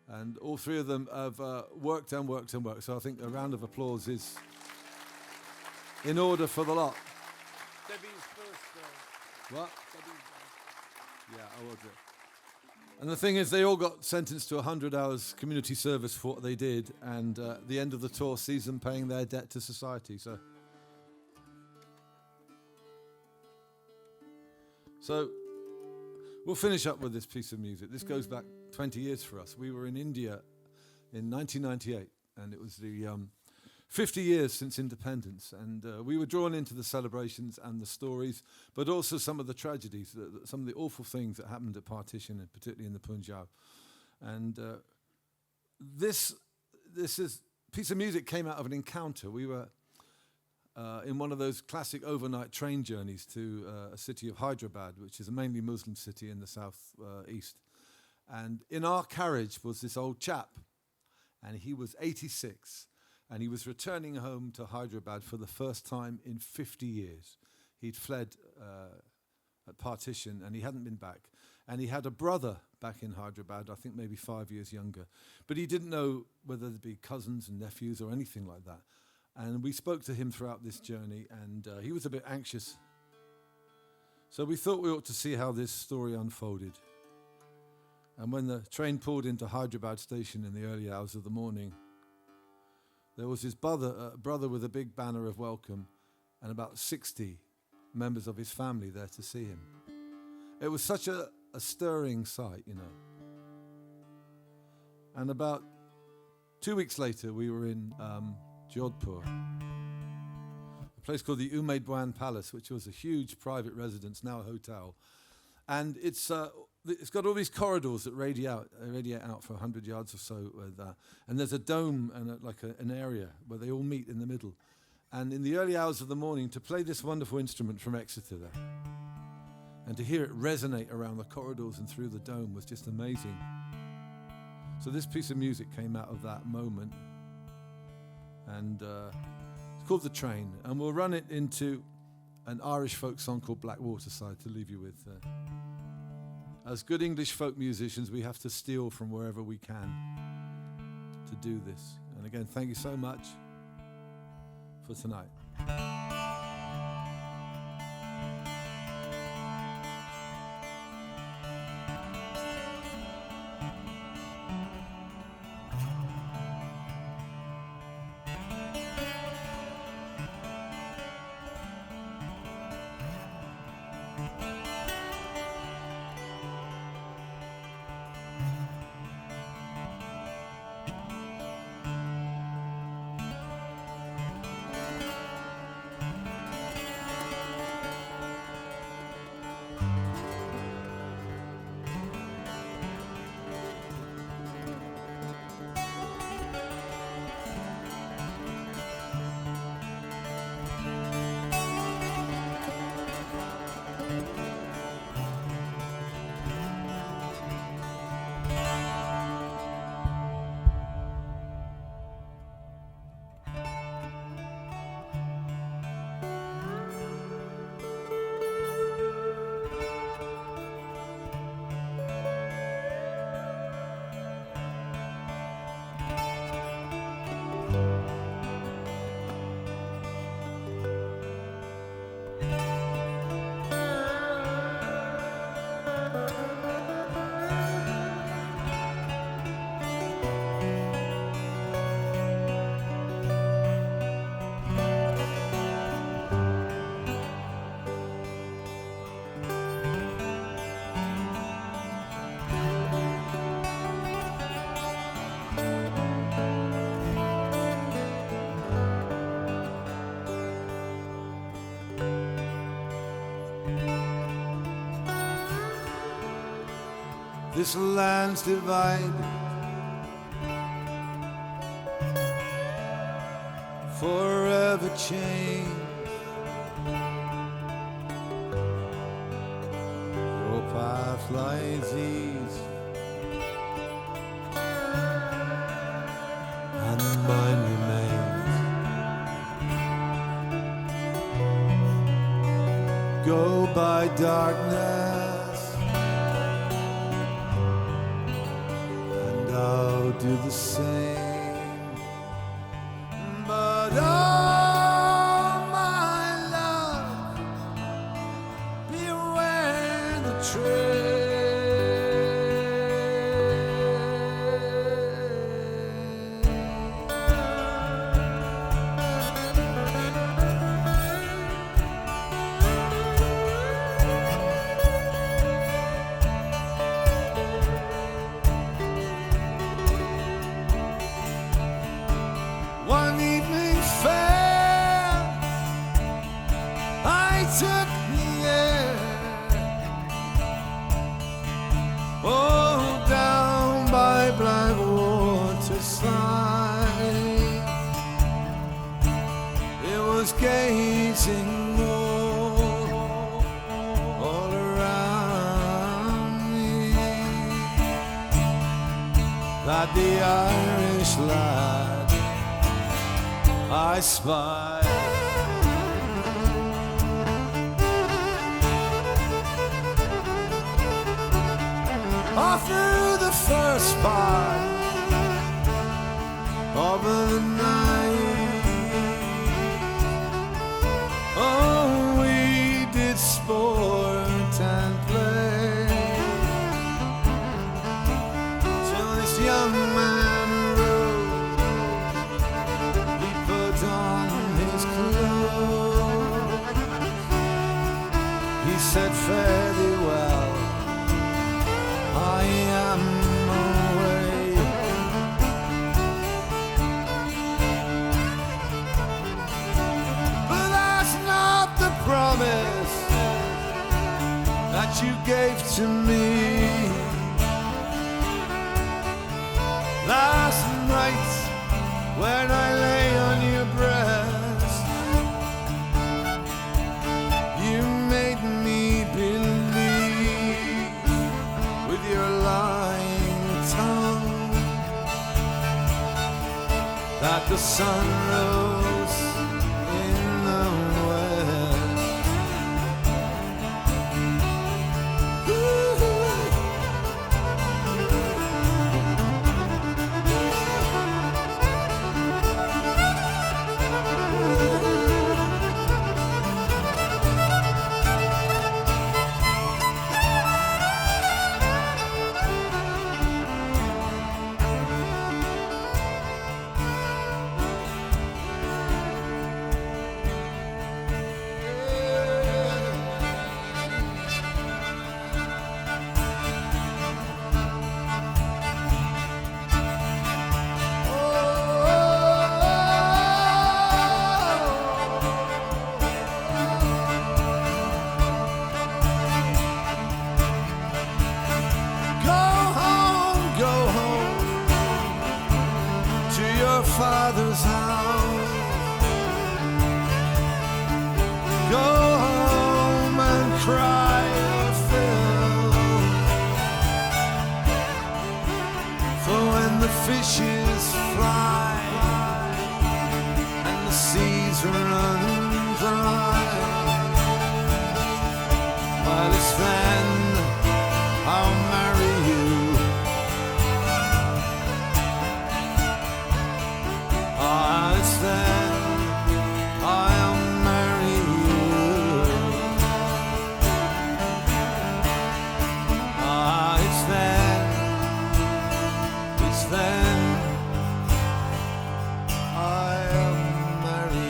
And all three of them have worked and worked and worked. So I think a round of applause is in order for the lot. Debbie's first. What? Yeah, I was it. And the thing is, they all got sentenced to 100 hours community service for what they did, and the end of the tour sees them paying their debt to society. So we'll finish up with this piece of music. This goes back 20 years for us. We were in India in 1998, and it was the 50 years since independence, and we were drawn into the celebrations and the stories, but also some of the tragedies, some of the awful things that happened at partition, and particularly in the Punjab. And this piece of music came out of an encounter. We were in one of those classic overnight train journeys to a city of Hyderabad, which is a mainly Muslim city in the south east. And in our carriage was this old chap, and he was 86. And he was returning home to Hyderabad for the first time in 50 years. He'd fled at partition, and he hadn't been back. And he had a brother back in Hyderabad, I think maybe 5 years younger. But he didn't know whether there'd be cousins and nephews or anything like that. And we spoke to him throughout this journey, and he was a bit anxious. So we thought we ought to see how this story unfolded. And when the train pulled into Hyderabad station in the early hours of the morning, there was his brother with a big banner of welcome and about 60 members of his family there to see him. It was such a stirring sight, you know. And about 2 weeks later, we were in Jodhpur, a place called the Umaid Bwan Palace, which was a huge private residence, now a hotel. And it's got all these corridors that radiate out for 100 yards or so. And there's a dome and an area where they all meet in the middle. And in the early hours of the morning, to play this wonderful instrument from Exeter there, and to hear it resonate around the corridors and through the dome was just amazing. So this piece of music came out of that moment. And it's called The Train. And we'll run it into an Irish folk song called Black Waterside to leave you with. As good English folk musicians, we have to steal from wherever we can to do this. And again, thank you so much for tonight. This land's divided, forever changed. Your path lies east, and mine remains. Go by darkness, I'll do the same. But oh my love, beware the train. One evening fair, I took the air, oh, down by Black Waterside. It was gazing all around me, that the Irish lad I spy. all through the first part of the night. Oh, we did sport and play till this young man rose. He put on his clothes. He said, fare thee well, I am away. But that's not the promise that you gave to me. Last night when I lay on your breast, you made me believe with your lying tongue that the sun rose in the west. Father's house. Go home and cry your fill. For when the fishes fly and the seas run dry, well, it's then I'll marry you. It's then I'll marry you. It's then I'll marry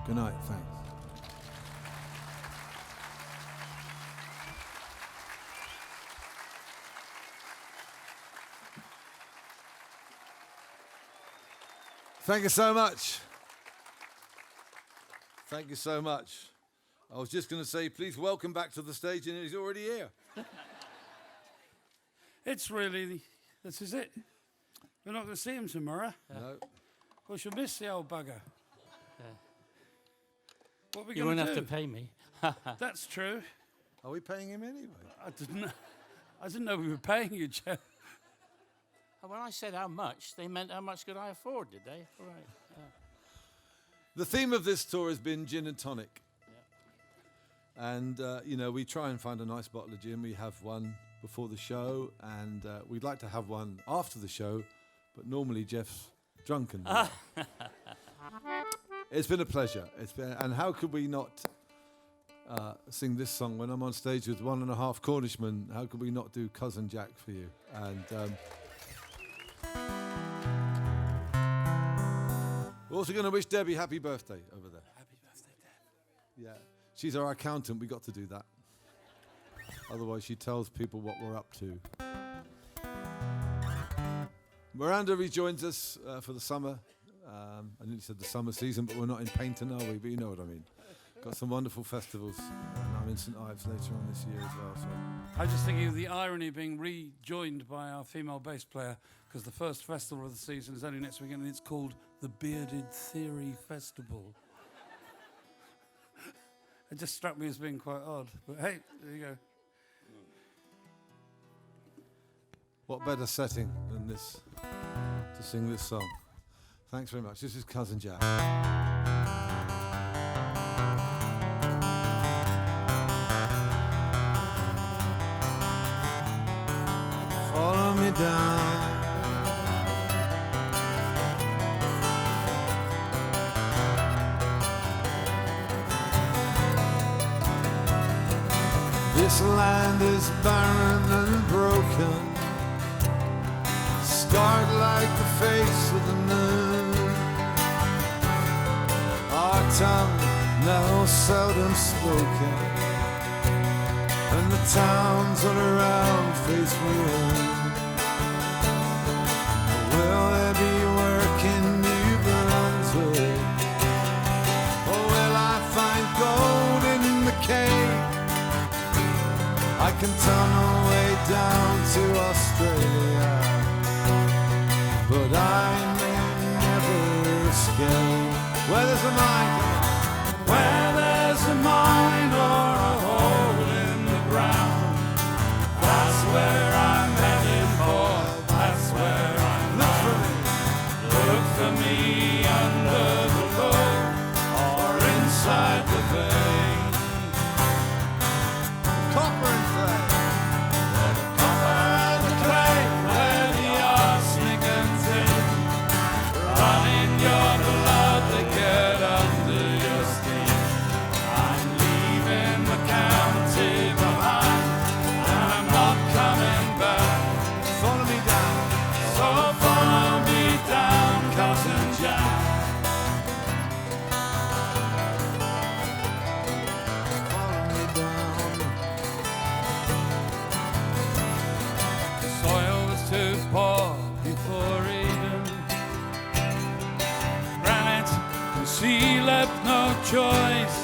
Good night, thanks. Thank you so much. Thank you so much. I was just going to say, please welcome back to the stage, and he's already here. It's really, this is it. We're not going to see him tomorrow. No. We shall miss the old bugger. What are we You going won't to do? have to pay me. That's true. Are we paying him anyway? I didn't know we were paying you, Joe. When I said how much, they meant how much could I afford, did they? All right. The theme of this tour has been gin and tonic. Yeah. And, we try and find a nice bottle of gin. We have one before the show, and we'd like to have one after the show, but normally Geoff's drunken. It's been a pleasure. And how could we not sing this song when I'm on stage with 1.5 Cornishmen? How could we not do Cousin Jack for you? And we're also going to wish Debbie happy birthday over there. Happy birthday, Dad. Yeah, she's our accountant. We got to do that. Otherwise, she tells people what we're up to. Miranda rejoins us for the summer. I nearly said the summer season, but we're not in Paynton, are we? But you know what I mean. Got some wonderful festivals. And I'm in St Ives later on this year as well. So I was just thinking of the irony of being rejoined by our female bass player, because the first festival of the season is only next weekend, and it's called the Bearded Theory Festival. It just struck me as being quite odd, but hey, there you go. what better setting than this to sing this song? Thanks very much. This is Cousin Jack. Follow me down. This land is barren and broken, scarred like the face of the moon. Our tongue now seldom spoken, and the towns all around face ruin. Will there be work in New Brunswick, or will I find gold in the cave? I can tunnel way down to Australia, but I may never escape. Where there's a mine, Where there's a mine or a hole in the ground, that's where I'm heading for, that's where I'm bound. Look for me under the road or inside the vein. copper and clay. Copper, the clay, where the arsenic and tin run in your blood, they get under your skin. I'm leaving the county behind, and I'm not coming back. Follow me down. So follow me down, Cousin Jack. Follow me down. Soil was too poor before Eden. Granite and sea left no choice.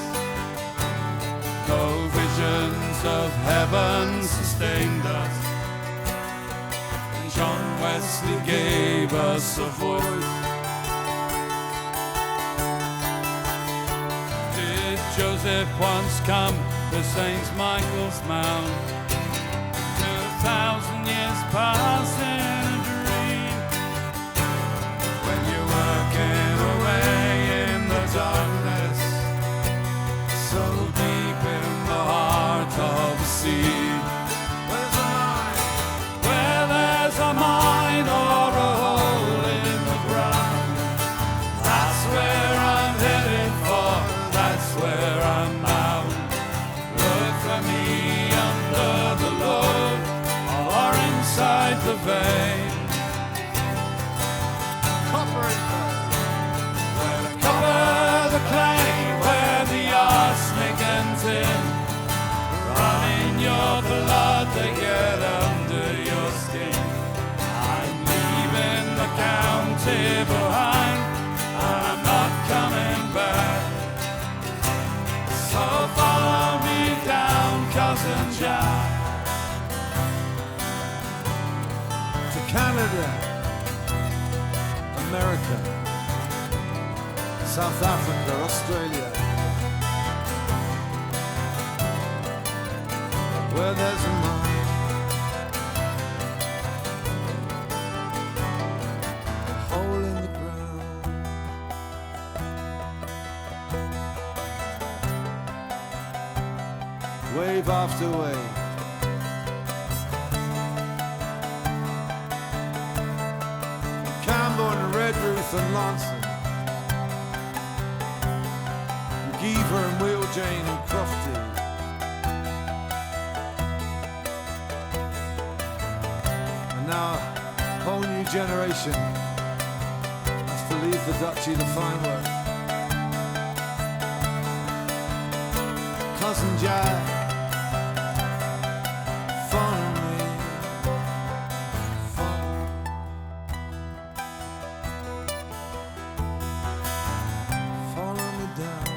No visions of heaven sustained us. And John Wesley gave us a voice. Did Joseph once come to St. Michael's Mount? 2,000 years past in a dream, when you're working away in the darkness, so deep in the heart of the sea. Where's the mine? Where there's a mine or a hole in the ground, that's where I'm headed for, that's where I'm bound. Look for me under the load or inside the vein. Copper and clay. Where the copper, the clay, where the arsenic and tin run in your blood, they get under your skin. I'm leaving the county behind, and I'm not coming back. So follow me down, Cousin Jack. To Canada, America, South Africa, Australia. Where there's a mine, a hole in the ground. Wave after wave. Camborne and Redruth and Launceston, and Geever and Wheeljane and Crofty. And now a whole new generation has to leave the duchy to find work. Cousin Jack, follow me, follow me. Follow me down.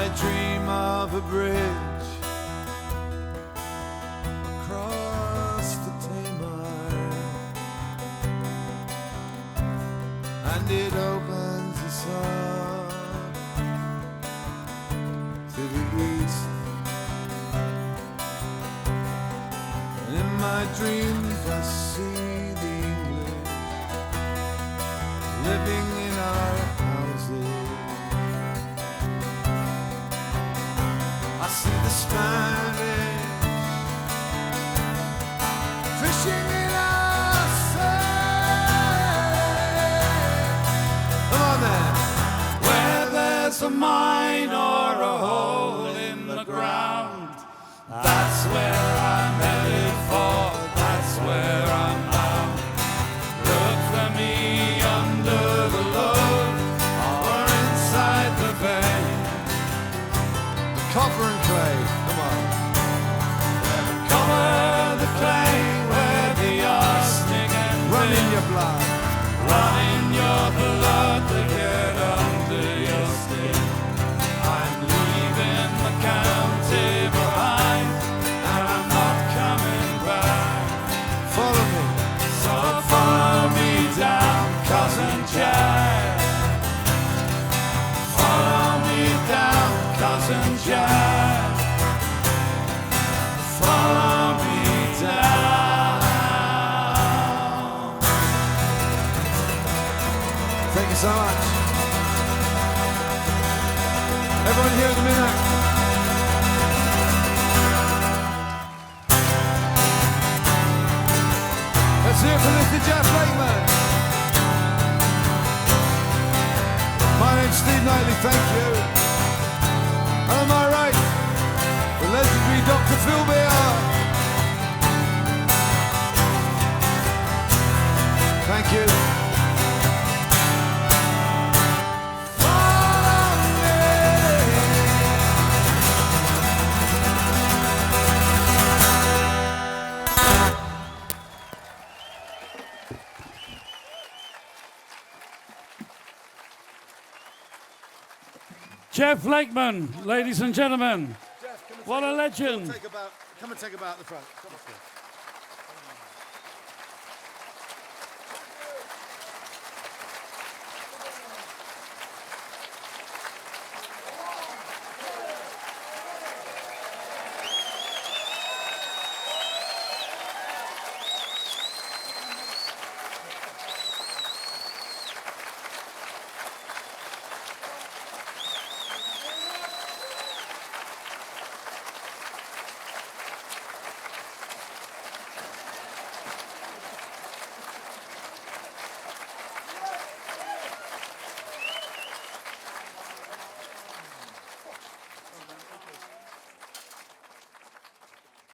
I dream of a bridge across the Tamar, and it opens us up to the east. And in my dreams I see the English living in our houses. I see the Spanish fishing in our sand. Come on then. Where there's a mine or a hole in the ground, that's where I'm headed for, that's where I'm bound. Look for me under the load or inside the vein. Copper and clay, come on. Cover the clay where the arsenic and Run in your blood. run in your blood to get under your skin. I'm leaving the county behind, and I'm not coming back. Follow me. So follow me down, Cousin Jack. Follow me down, Cousin Jack. Follow me down. Thank you so much. Everyone here at the Minack. Let's hear from Mr. Geoff Lakeman. My name's Steve Knightley, thank you. And on my right, the legendary Dr. Phil Beer. Thank you. Geoff Lakeman, ladies and gentlemen. What a legend. Come and take about the front.